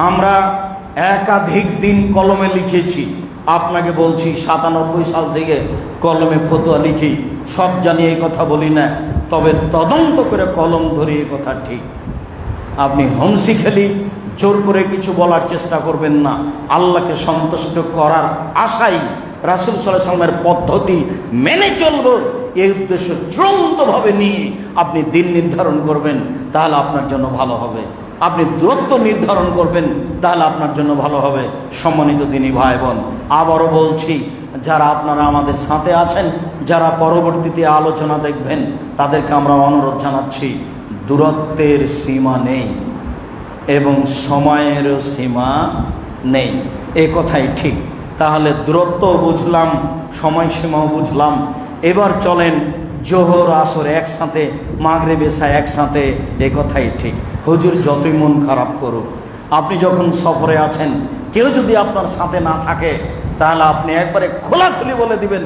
আমরা একাধিক দিন কলমে লিখেছি। আপনাকে বলছি 97 সাল থেকে কলমে ফতোয়া লিখি, সব জানি এই কথা বলি না, তবে তদন্ত করে কলম ধরি, এই কথা ঠিক। আপনি হংসি খেলি জোর করে কিছু বলার চেষ্টা করবেন না। আল্লাহকে সন্তুষ্ট করার আশাই রাসূল সাল্লাল্লাহু আলাইহি ওয়াসাল্লামের পদ্ধতি মেনে চলব, এই উদ্দেশ্য চূড়ান্তভাবে নিয়ে আপনি দিন নির্ধারণ করবেন, তাহলে আপনার জন্য ভালো হবে। আপনি দূরত্ব নির্ধারণ করবেন, তাহলে আপনার জন্য ভালো হবে। সম্মানিত দিনী ভাই বোন, আবারও বলছি, যারা আপনারা আমাদের সাথে আছেন, যারা পরবর্তীতে আলোচনা দেখবেন, তাদেরকে আমরা অনুরোধ জানাচ্ছি, দূরত্বের সীমা নেই এবং সময়েরও সীমা নেই, এ কথাই ঠিক। তাহলে দূরত্বও বুঝলাম, সময়সীমাও বুঝলাম। এবার চলেন জোহর আসর একসাথে, মাগরিব এশা একসাথে, এ কথাই ঠিক। হুজুর যতই মন খারাপ করুক, আপনি যখন সফরে আছেন, কেউ যদি আপনার সাথে না থাকে, তাহলে আপনি একবারে খোলাখুলি বলে দিবেন,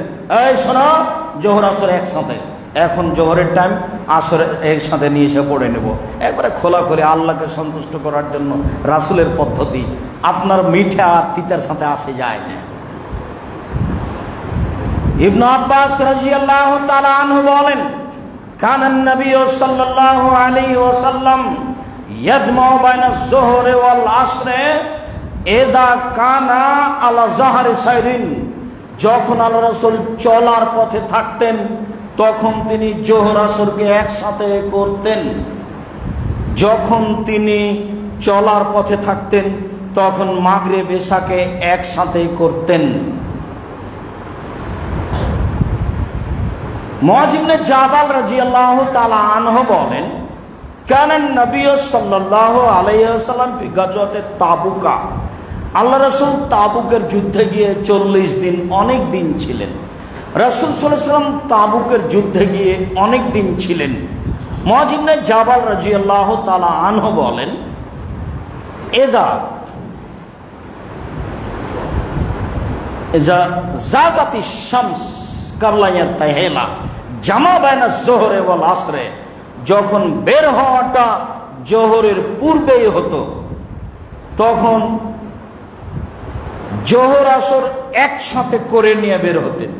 এই শোনো, জোহর আসর একসাথে, এখন জোহরের টাইম, আসর একসাথে নিয়ে এসে পড়ে নেব। একবারে খোলাখুলি, আল্লাহকে সন্তুষ্ট করার জন্য রাসূলের পদ্ধতি। আপনার মিঠা আর তিতার সাথে আসে যায় না। ইবনে আব্বাস রাদিয়াল্লাহু তাআলা আনহু বলেন, কানান নবী সাল্লাল্লাহু আলাইহি ওয়াসাল্লাম ইয়াজমাউ বাইনা যুহরি ওয়াল আসরে ইযা কানা আলা যাহরি সাইরিন, যখন আল্লাহ রাসূল চলার পথে থাকতেন তখন তিনি জোহর আসরকে একসাথে করতেন। যখন তিনি চলার পথে থাকতেন তখন মাগরিব এশাকে একসাথে করতেন। মুআয ইবনে জাবাল রাদিয়াল্লাহু তাআলা আনহু বলেন, কানান নবী সাল্লাল্লাহু আলাইহি ওয়াসাল্লাম ফি গাজওয়াতে তাবুকা, আল্লাহ রাসূল তাবুকের যুদ্ধে গিয়ে 40 দিন, অনেক দিন ছিলেন। রাসূল সাল্লাল্লাহু আলাইহি ওয়াসাল্লাম তাবুকের যুদ্ধে গিয়ে অনেক দিন ছিলেন। মুআয ইবনে জাবাল রাদিয়াল্লাহু তাআলা আনহু বলেন, এদা ইজা জাগাতিশ শামস ক্বাবলা ইয়ারতাহিলা জামা বাইনা যোহরে ওয়াল আসরে, যখন বের হওয়াটা জোহরের পূর্বেই হতো তখন জোহর আসর একসাথে করে নিয়ে বের হতেন।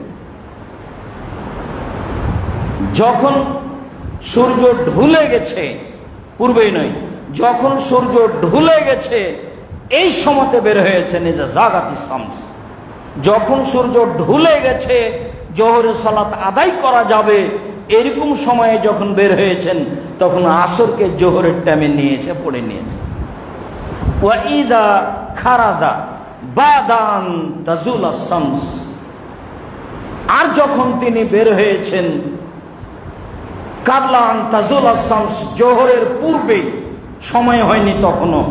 যখন সূর্য ঢুলে গেছে, পূর্বেই নয়, যখন সূর্য ঢুলে গেছে এই সময়তে বের হয়েছেন এজা জাগাতিশ শামস। যখন সূর্য ঢুলে গেছে জোহরের সালাত আদায় করা যাবে এরকম সময়ে যখন বের হয়েছেন তখন আসরকে জোহরের টাইমে নিয়ে এসে পড়ে নিয়েছে। ওয়া ইদা খারাদা বাদান তাজুল শামস, আর যখন তিনি বের হয়েছেন ক্বাবলা আন তাজুল শামস, জোহরের পূর্বে, সময় হয়নি তখনও,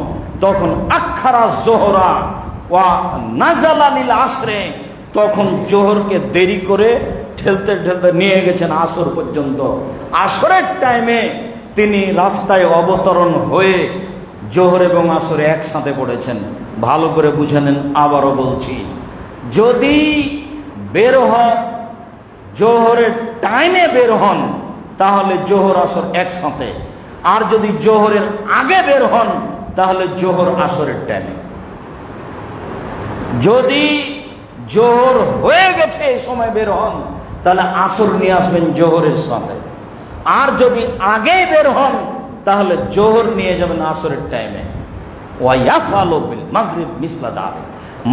তখন আখারা জোহরা ওয়া নাজালা লিল আসরে, তখন জোহরকে দেরি করে ঠেলতে ঠেলতে নিয়ে গেছেন আসর পর্যন্ত। আসরের টাইমে তিনি রাস্তায় অবতরণ হয়ে জোহর এবং আসরে একসাথে পড়েছেন। ভালো করে বুঝে নেন, আবারও বলছি, যদি বের হন জোহরের টাইমে বের হন তাহলে জোহর আসর একসাথে, আর যদি জোহরের আগে বের হন তাহলে জোহর আসরের টাইমে। যদি জোহর হয়ে গেছে এই সময় বের হন তাহলে আসর নিয়ে আসবেন জোহরের সাথে, আর যদি আগে বের হন তাহলে জোহর নিয়ে যাবেন আসরের টাইমে। ওয়াইয়াফালু বিল মাগরিব মিসলা যালিক,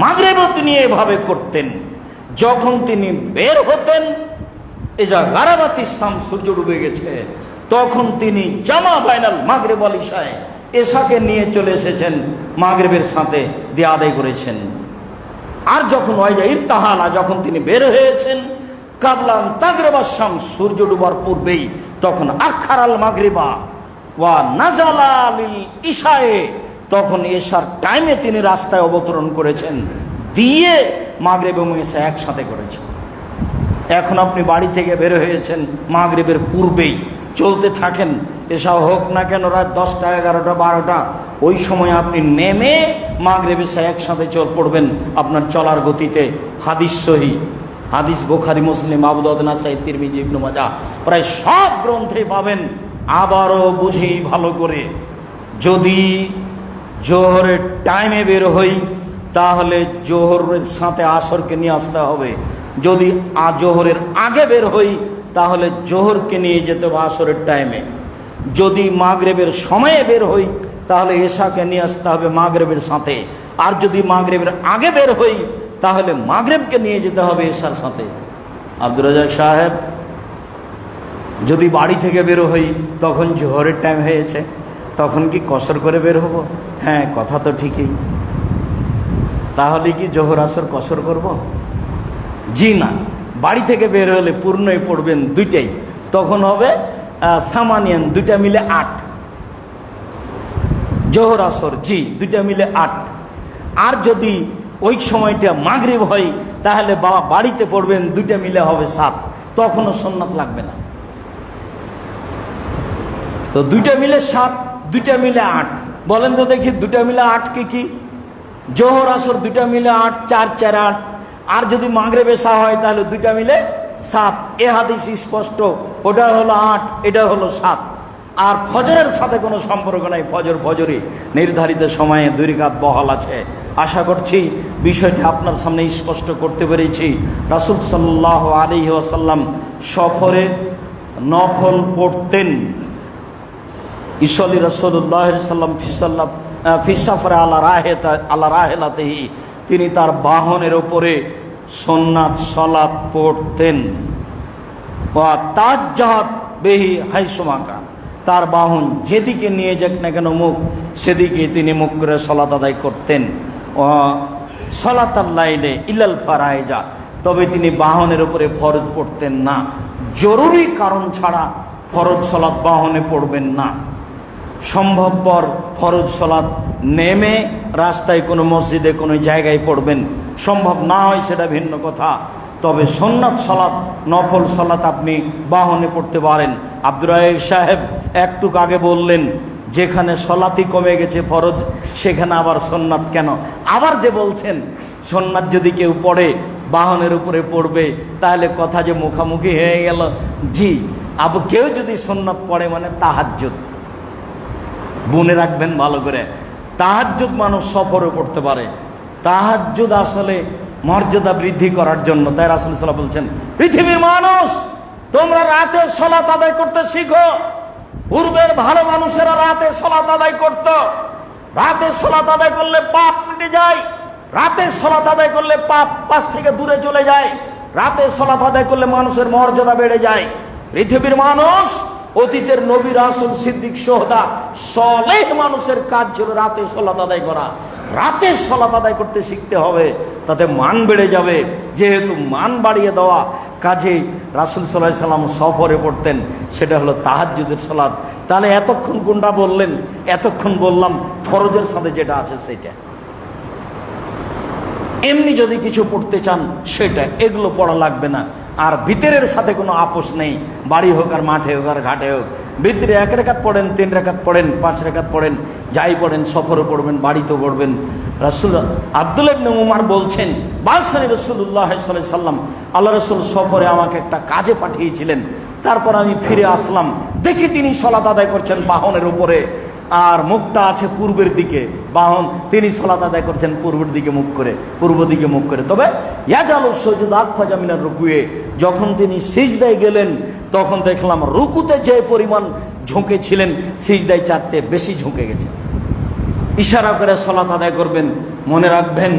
মাগরিবও তিনি এভাবে করতেন। যখন তিনি বের হতেন ইজা গারাবাতিশ শামস, সূর্য ডুবে গেছে, তখন তিনি জামা বাইনাল মাগরিব ওয়াল ইশা, এশাকে নিয়ে চলে এসেছেন মাগরিবের সাথে দিয়ে আদায় করেছেন। আর যখন ওয়াইজা ইরতাহালা, যখন তিনি বের হয়েছেন ক্বাবলা আন তাগরিবা শামস, সূর্য ডুবার পূর্বেই, তখন আখারাল মাগরিবা ওয়া নাজালা লিল ইশায়ে, তখন এশার টাইমে তিনি রাস্তায় অবতরণ করেছেন, দিয়ে মাগরিব এবং এশা একসাথে করেছেন। এখন আপনি বাড়ি থেকে বের হয়েছেন মাগরিবের পূর্বেই, চলতে থাকেন, এশা হোক না কেন রাত 10টা 11টা 12টা, ওই সময় আপনি নেমে মাগরিব এশা একসাথে পড়বেন আপনার চলার গতিতে। হাদিস সহি, হাদিস বুখারী মুসলিম আবু দাউদ নাসাই তিরমিজি ইবনে মাজাহ প্রায় সব গ্রন্থে পাবেন। আবারও বুঝি ভালো করে, যদি জোহরের টাইমে বের হই তাহলে জোহরের সাথে আসরকে নিয়ে আসতে হবে, যদি জোহরের আগে বের হই তাহলে জোহরকে নিয়ে যেতে হবে আসরের টাইমে, যদি মাগরিবের সময়ে বের হই তাহলে এশাকে নিয়ে আসতে হবে মাগরিবের সাথে, আর যদি মাগরিবের আগে বের হই তাহলে মাগরিবকে নিয়ে যেতে হবে এশার সাথে। আব্দুর রাজ্জাক সাহেব, যদি বাড়ি থেকে বের হই তখন জোহরের টাইম হয়েছে, তখন কি কসর করে বের হব? হ্যাঁ, কথা তো ঠিকই। তাহলে কি জোহর আসর কসর করব? জি না, বাড়ি থেকে বের হলে পূর্ণই পড়বেন দুইটাই, তখন হবে সামানিয়ান, দুইটা মিলে 8 জোহর আসর, জি দুইটা মিলে 8। আর যদি ওই সময়টা মাগরিব হয় তাহলে বাড়িতে পড়বেন দুইটা মিলে হবে 7, তখনও সুন্নাত লাগবে না। তো দুইটা মিলে 7, দুইটা মিলে 8, বলেন তো দেখি দুইটা মিলে 8 কি? জোহর আসর দুইটা মিলে 8, 4 4 8। আর যদি মাগরিব এশা হয় তাহলে দুইটা মিলে 7। এ হাদিস স্পষ্ট, ওটা হলো 8, এটা হলো 7। আর ফজরের সাথে কোনো সম্পর্ক নাই, ফজরই নির্ধারিত সময়ে 2 রাকাত বহাল আছে। আশা করছি বিষয়টি আপনার সামনে স্পষ্ট করতে পেরেছি। রাসূল সাল্লাল্লাহু আলাইহি ওয়াসাল্লাম সফরে নফল পড়তেন। ইসল্লি রাসূলুল্লাহ সাল্লাম ফি সাফরে আলা রাহেলাতিহি, তিনি তার বাহনের উপরে সুন্নাত সালাত পড়তেন। ওয়া তাজ্জাহাত বিহি হাইসুমা কান, তার বাহন যেদিকে নিয়ে যাক না কেন মুখ, সেদিকে তিনি মুখ করে সালাত আদায় করতেন। সালাতাল লাইলে ইলাল ফারাইজা, তবে তিনি বাহনের উপরে ফরজ পড়তেন না। জরুরি কারণ ছাড়া ফরজ সালাত বাহনে পড়বেন না। সম্ভবপর ফরজ সালাত নেমে রাস্তায় কোনো মসজিদে কোনো জায়গায় পড়বেন, সম্ভব না হয় সেটা ভিন্ন কথা। তবে সুন্নাত সালাত, নফল সালাত আপনি বাহনে পড়তে পারেন। আব্দুর রাজ্জাক সাহেব একটু আগে বললেন যেখানে সালাতই কমে গেছে ফরজ, সেখানে আবার সুন্নাত কেন? আবার যে বলছেন সুন্নাত যদি কেউ পড়ে বাহনের উপরে পড়বে, তাহলে কথা যে মুখামুখি হয়ে গেল। জি, কেউ যদি সুন্নত পড়ে মানে তাহাজ্জুদ, মনে রাখবেন ভালো করে, তাহাজ্জুদ মানুষ সফরে পড়তে পারে। তাহাজ্জুদ আসলে মর্যাদা বৃদ্ধি করার জন্য। তাই রাসূল সাল্লাল্লাহু আলাইহি ওয়াসাল্লাম বলছেন, পৃথিবীর মানুষ তোমরা রাতে সালাত আদায় করতে শিখো। পূর্বের ভালো মানুষেরা রাতে সালাত আদায় করত। রাতে সালাত আদায় করলে পাপ মিটে যায়, রাতে সালাত আদায় করলে পাপ থেকে দূরে চলে যায়, রাতে সালাত আদায় করলে মানুষের মর্যাদা বেড়ে যায়। পৃথিবীর মানুষ, অতীতের নবী, রাসূল, সিদ্দিক, শুহাদা, সালেহ মানুষের কাজ ছিল রাতে সালাত আদায় করা। রাতে সালাত আদায় করতে শিখতে হবে, তাতে মান বেড়ে যাবে। যেহেতু মান বাড়িয়ে দেওয়া, কাজেই রাসূল সাল্লাল্লাহু আলাইহি সাল্লাম সফরে পড়তেন, সেটা হলো তাহাজ্জুদের সালাত। তাহলে এতক্ষণ কোনটা বললেন? এতক্ষণ বললাম ফরজের সাথে যেটা আছে সেটা। এমনি যদি কিছু পড়তে চান সেটা, এগুলো পড়া লাগবে না। আর ভিতরের সাথে কোনো আপোষ নেই, বাড়ি হোক আর মাঠে হোক আর ঘাটে হোক। ভিতরে 1 রাকাত পড়েন, 3 রাকাত পড়েন, 5 রাকাত পড়েন, যাই পড়েন, সফরে পড়বেন, বাড়িতেও পড়বেন। রাসূল আব্দুল্লাহ ইবনে উমর বলছেন, বাদশাহ রাসূলুল্লাহ সাল্লাল্লাহু আলাইহি সাল্লাম, আল্লাহ রাসূল সফরে আমাকে একটা কাজে পাঠিয়েছিলেন। তারপর আমি ফিরে আসলাম, দেখি তিনি সালাত আদায় করছেন বাহনের উপরে, আর মুখটা আছে পূর্বের দিকে। বাহন, তিনি সালাত আদায় করছেন পূর্বের দিকে মুখ করে, পূর্ব দিকে মুখ করে। তবে ইয়াজালু সুজুদ আকফাজা মিনার রুকুয়ে, যখন তিনি সিজদায় গেলেন তখন দেখলাম রুকুতে যে পরিমাণ ঝুঁকে ছিলেন, সিজদায় 4টে বেশি ঝুঁকে গেছে। ইশারা করে সালাত আদায় করবেন। মনে রাখবেন,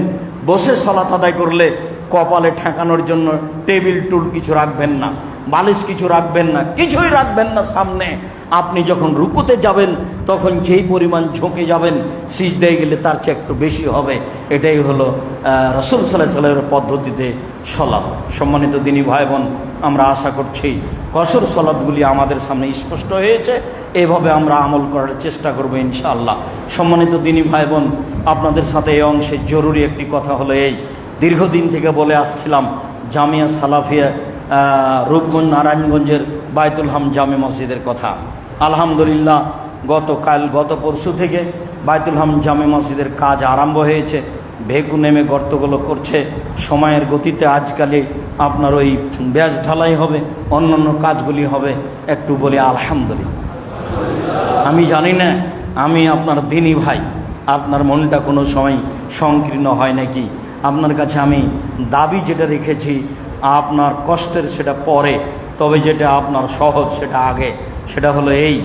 বসে সালাত আদায় করলে কপালে ঠেকানোর জন্য টেবিল টুল কিছু রাখবেন না, বালিশ কিছু রাখবেন না, কিছুই রাখবেন না সামনে। আপনি যখন রুকুতে যাবেন তখন যেই পরিমাণ ঝুঁকে যাবেন, সিজদায় গেলে তার চেয়ে একটু বেশি হবে। এটাই হলো রাসূল সাল্লাল্লাহু আলাইহি ওয়াসাল্লামের পদ্ধতিতে সালাত। সম্মানিত দিনী ভাই বোন, আমরা আশা করছি কসর সালাতগুলি আমাদের সামনে স্পষ্ট হয়েছে, এইভাবে আমরা আমল করার চেষ্টা করব ইনশাআল্লাহ। সম্মানিত দিনী ভাই বোন, আপনাদের সাথে এই অংশে জরুরি একটি কথা হলো এই, দীর্ঘদিন থেকে বলে আসছিলাম জামিয়া সালাফিয়া রূপগঞ্জ নারায়ণগঞ্জের বায়তুল হাম জামে মসজিদের কথা। আলহামদুলিল্লাহ গত পরশু থেকে বায়তুল হাম জামে মসজিদের কাজ আরম্ভ হয়েছে। ভেকু নেমে গর্তগুলো করছে। সময়ের গতিতে আজকালে আপনার ওই ব্যাস ঢালাই হবে, অন্যান্য কাজগুলি হবে। একটু বলি আলহামদুলিল্লাহ। আমি জানি না আমি আপনার দিনী ভাই, আপনার মনটা কোনো সময় সংকীর্ণ হয় নাকি। আপনার কাছে আমি দাবি যেটা রেখেছি, আপনার কষ্টের সেটা পরে, তবে যেটা আপনার সহজ সেটা আগে। সেটা হলো এই,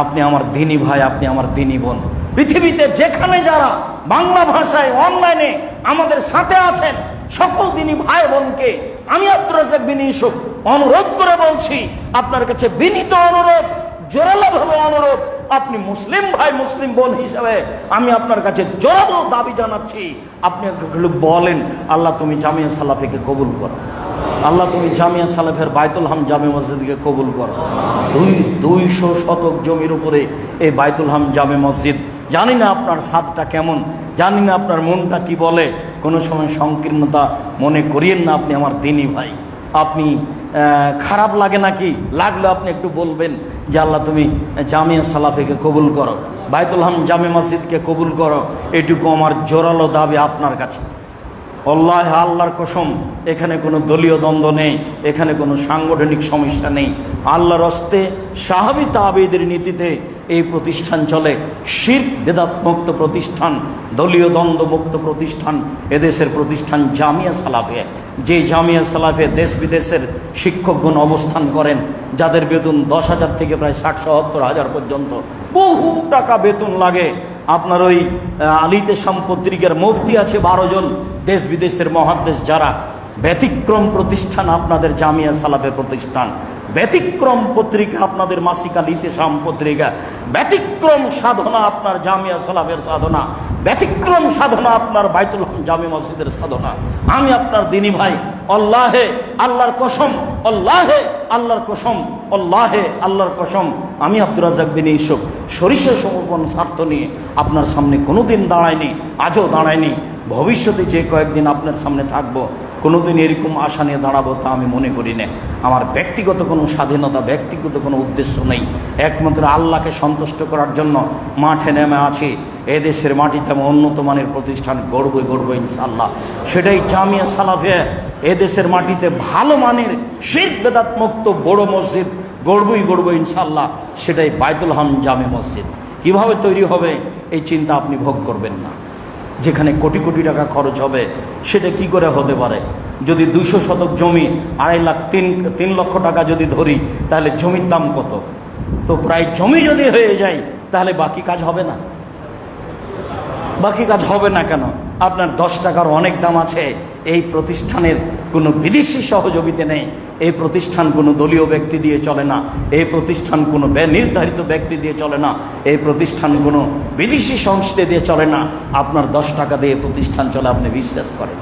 আপনি আমার দিনী ভাই, আপনি আমার দিনী বোন। পৃথিবীতে যেখানে যারা বাংলা ভাষায় অনলাইনে আমাদের সাথে আছেন, সকল দিনী ভাই বোনকে আমি আব্দুর রাজ্জাক বিন ইউসুফ অনুরোধ করে বলছি, আপনার কাছে বিনীত অনুরোধ, জোরালোভাবে অনুরোধ, আপনি মুসলিম ভাই মুসলিম বোন হিসাবে আমি আপনার কাছে জোরালো দাবি জানাচ্ছি, আপনি একটু বলেন, আল্লাহ তুমি জামিয়া সালাফিকে কবুল করো, আল্লাহ তুমি জামিয়া সালাফের বায়তুল হাম জামে মসজিদকে কবুল করো। 200 শতক জমির উপরে এই বায়তুল হাম জামে মসজিদ। জানি না আপনার স্বাদটা কেমন, জানি না আপনার মনটা কি বলে, কোনো সময় সংকীর্ণতা মনে করিয়েন না। আপনি আমার দিনী ভাই, আপনি খারাপ লাগে নাকি, লাগলে আপনি একটু বলবেন যে আল্লাহ তুমি জামিয়া সালাফিকে কবুল করো, বায়তুল হাম জামে মসজিদকে কবুল করো। এটুকু আমার জোরালো দাবি আপনার কাছে। আল্লাহর কসম, এখানে কোনো দলীয় দ্বন্দ্ব নেই, এখানে কোনো সাংগঠনিক সমস্যা নেই। আল্লাহর হস্তে সাহাবী তাবেঈদের নীতিতে এই প্রতিষ্ঠান চলে। শিরক বেদাত মুক্ত প্রতিষ্ঠান, দলীয় দ্বন্দ্ব মুক্ত প্রতিষ্ঠান এদেশের প্রতিষ্ঠান জামিয়া সালাফিয়া। যে জামিয়া সালাফিয়া দেশ বিদেশের শিক্ষকগণ অবস্থান করেন, যাদের বেতন 10,000 থেকে প্রায় 60-70,000 পর্যন্ত, বহু টাকা বেতন লাগে। আপনার ওই আলিতে শাম পত্রিকার মুফতি আছে 12 জন, দেশ বিদেশের মহাদ্দেশ যারা। ব্যতিক্রম প্রতিষ্ঠান আপনাদের জামিয়া সালাফের প্রতিষ্ঠান, ব্যতিক্রম পত্রিকা আপনাদের মাসিক আলিতে শাম পত্রিকা, ব্যতিক্রম সাধনা আপনার জামিয়া সালাফের সাধনা, ব্যতিক্রম সাধনা আপনার বায়তুল হাম জামে মসজিদের সাধনা। আমি আপনার দিনী ভাই, আল্লাহে আল্লাহর কসম, আল্লাহে আল্লাহর কসম, আল্লাহে আল্লাহর কসম, আমি আব্দুর রাজ্জাক বিন ইউসুফ সরিষা সমর্পণ স্বার্থ নিয়ে আপনার সামনে কোনোদিন দাঁড়ায়নি, আজও দাঁড়ায়নি। ভবিষ্যতে যে কয়েকদিন আপনার সামনে থাকবো কোনোদিন এরকম আশা নিয়ে দাঁড়াবো তা আমি মনে করি না। আমার ব্যক্তিগত কোনো স্বাধীনতা, ব্যক্তিগত কোনো উদ্দেশ্য নেই, একমাত্র আল্লাহকে সন্তুষ্ট করার জন্য মাঠে নেমে আছি। এদেশের মাটিতে আমি উন্নত মানের প্রতিষ্ঠান গড়বই ইনশাআল্লাহ। সেটাই জামিয়া সালাফিয়া। এদেশের মাটিতে ভালো মানের শিরক বেদাত মুক্ত বড় মসজিদ গড়বই ইনশাআল্লাহ। সেটাই বাইতুল হাম জামে মসজিদ। কিভাবে তৈরি হবে এই চিন্তা আপনি ভোগ করবেন না। যেখানে কোটি কোটি টাকা খরচ হবে সেটা কি করে হতে পারে? যদি 200 শতক জমি 2.5 লাখ 3 লক্ষ টাকা যদি ধরি, তাহলে জমির দাম কত? তো প্রায় জমি যদি হয়ে যায় তাহলে বাকি কাজ হবে না। বাকি কাজ হবে না কেন? আপনার 10 টাকার অনেক দাম আছে। এই প্রতিষ্ঠানের কোনো বিদেশি সহযোগিতা নেই, এই প্রতিষ্ঠান কোনো দলীয় ব্যক্তি দিয়ে চলে না, এই প্রতিষ্ঠান কোনো নির্ধারিত ব্যক্তি দিয়ে চলে না, এই প্রতিষ্ঠান কোনো বিদেশি সংস্থা দিয়ে চলে না। আপনার 10 টাকা দিয়ে প্রতিষ্ঠান চলে, আপনি বিশ্বাস করেন?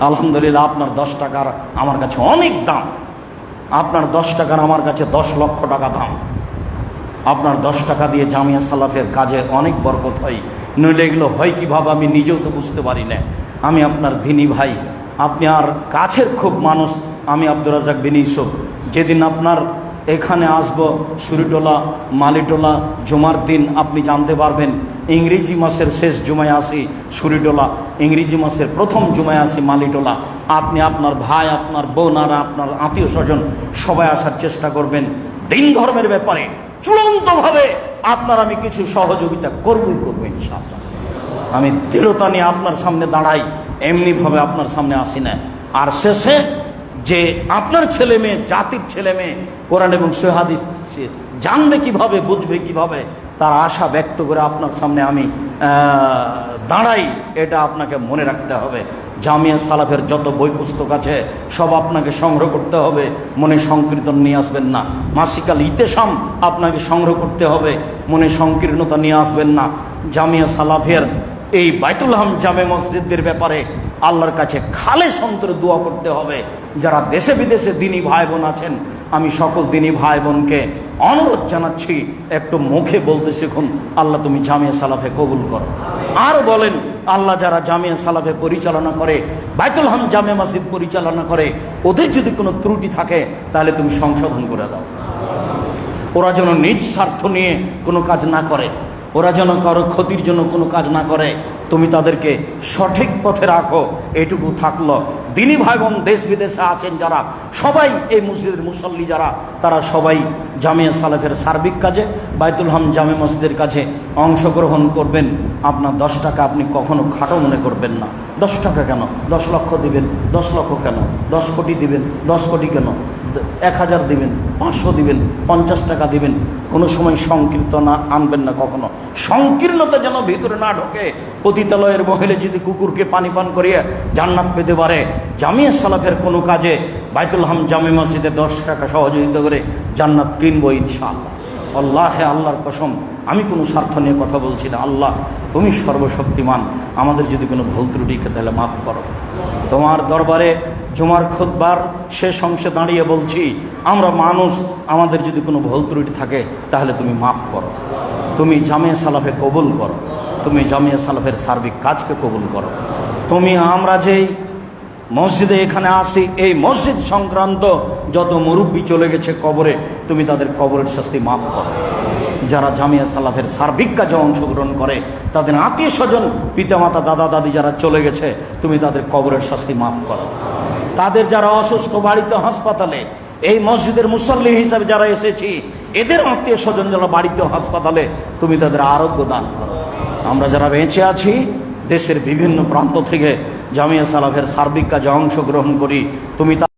আলহামদুলিল্লাহ, আপনার 10 টাকার আমার কাছে অনেক দাম। আপনার 10 টাকার আমার কাছে 10 লক্ষ টাকা দাম। আপনার 10 টাকা দিয়ে জামিয়া সালাফের কাজে অনেক বরকত হয়। নইলে এগুলো হয় কীভাবে আমি নিজেও তো বুঝতে পারি না। আমি আপনার দিনী ভাই, আপনি আর কাছের খুব মানুষ। আমি আব্দুর রাজ্জাক বিন ইউসুফ। যেদিন আপনার এখানে আসব, সুরিটোলা মালিটোলা জুমার দিন আপনি জানতে পারবেন ইংরেজি মাসের শেষ জুমায় আসি সুরিটোলা, ইংরেজি মাসের প্রথম জুমায় আসি মালিটোলা। আপনি আপনার ভাই, আপনার বোন আর আপনার আত্মীয় স্বজন সবাই আসার চেষ্টা করবেন। দিন ধর্মের ব্যাপারে চূড়ান্তভাবে আপনার আমি কিছু সহযোগিতা করবই ইনশাআল্লাহ। আমি দৃঢ়তা নিয়ে আপনার সামনে দাঁড়াই, এমনিভাবে আপনার সামনে আসি না। আর শেষে যে আপনার ছেলে মেয়ে, জাতির ছেলে মেয়ে কোরআন এবং সহিহ হাদিস জানবে কিভাবে, বুঝবে কিভাবে, তার আশা ব্যক্ত করে আপনার সামনে আমি দাঁড়াই, এটা আপনাকে মনে রাখতে হবে। জামিয়া সালাফের যত বই পুস্তক আছে সব আপনাকে সংগ্রহ করতে হবে, মনে সংকীর্তন নিয়ে আসবেন না। মাসিকাল ইতেসাম আপনাকে সংগ্রহ করতে হবে, মনে সংকীর্ণতা নিয়ে আসবেন না। জামিয়া সালাফের এই বাইতুল হাম জামে মসজিদের ব্যাপারে আল্লাহর কাছে খালেস অন্তরে দোয়া করতে হবে। যারা দেশে বিদেশে দিনী ভাই বোন আছেন, আমি সকল দিনী ভাই বোনকে অনুরোধ জানাচ্ছি, একটু মুখে বলতে শিখুন, আল্লাহ তুমি জামিয়া সালাফে কবুল করো। আর বলেন, আল্লাহ যারা জামিয়া সালাফে পরিচালনা করে, বাইতুল হাম জামে মসজিদ পরিচালনা করে, ওদের যদি কোনো ত্রুটি থাকে তাহলে তুমি সংশোধন করে দাও। ওরা যেন নিজ স্বার্থ নিয়ে কোনো কাজ না করে, ওরা যেন কারো ক্ষতির জন্য কোনো কাজ না করে, তুমি তাদেরকে সঠিক পথে রাখো। এটুকু থাকলো। দিনী ভাই বোন দেশ বিদেশে আছেন যারা, সবাই এই মসজিদের মুসল্লি যারা, তারা সবাই জামিয়া সালাফের সার্বিক কাজে বাইতুল হাম জামে মসজিদের কাছে অংশগ্রহণ করবেন। আপনার 10 টাকা আপনি কখনো খাটো মনে করবেন না। 10 টাকা কেন? 10 লক্ষ দিবেন, 10 লক্ষ কেন? 10 কোটি দিবেন, 10 কোটি কেন? 1000 দিবেন, 500 দিবেন, 50 টাকা দিবেন। কোনো সময় সংকীর্তন আনবেন না কখনো। সংকীর্ণতা যেন ভিতরে না ঢোকে। পতিতালয়ের মহিলা যদি কুকুরকে পানি পান করিয়ে জান্নাত পেতে পারে, জামিয়া সালাফের কোনো কাজে বাইতুল হাম জামে মসজিদে 10 টাকা সহযোগিতা করে জান্নাত কিনবো ইনশাআল্লাহ। আল্লাহর কসম, আমি কোনো স্বার্থ নিয়ে কথা বলছি না। আল্লাহ তুমি সর্বশক্তিমান, আমাদের যদি কোনো ভুল ত্রুটি তাহলে মাফ করো। তোমার দরবারে জুমার খুতবার শেষ অংশে দাঁড়িয়ে বলছি, আমরা মানুষ, আমাদের যদি কোনো ভুল ত্রুটি থাকে তাহলে তুমি মাফ করো। তুমি জামিয়া সালাফে কবুল করো, তুমি জামিয়া সালাফের সার্বিক কাজকে কবুল করো। তুমি আমরা যেই মসজিদে এখানে আসি, এই মসজিদ সংক্রান্ত যত মুরব্বী চলে গেছে কবরে, তুমি তাদের কবরের শাস্তি মাফ করো। যারা জামিয়া সালাফের সার্বিক কাজে অংশগ্রহণ করে, তাদের আত্মীয় স্বজন, পিতামাতা, দাদা দাদি যারা চলে গেছে, তুমি তাদের কবরের শাস্তি মাফ করো। তাদের যারা অসুস্থ, বাড়িতে হাসপাতালে, এই মসজিদের মুসল্লি হিসাবে যারা এসেছি, এদের আত্মীয় স্বজন যারা বাড়িতে হাসপাতালে, তুমি তাদের আরোগ্য দান করো। আমরা যারা বেঁচে আছি, দেশের বিভিন্ন প্রান্ত থেকে জামিয়া সালাফের সার্বিক কাজে অংশগ্রহণ করি, তুমি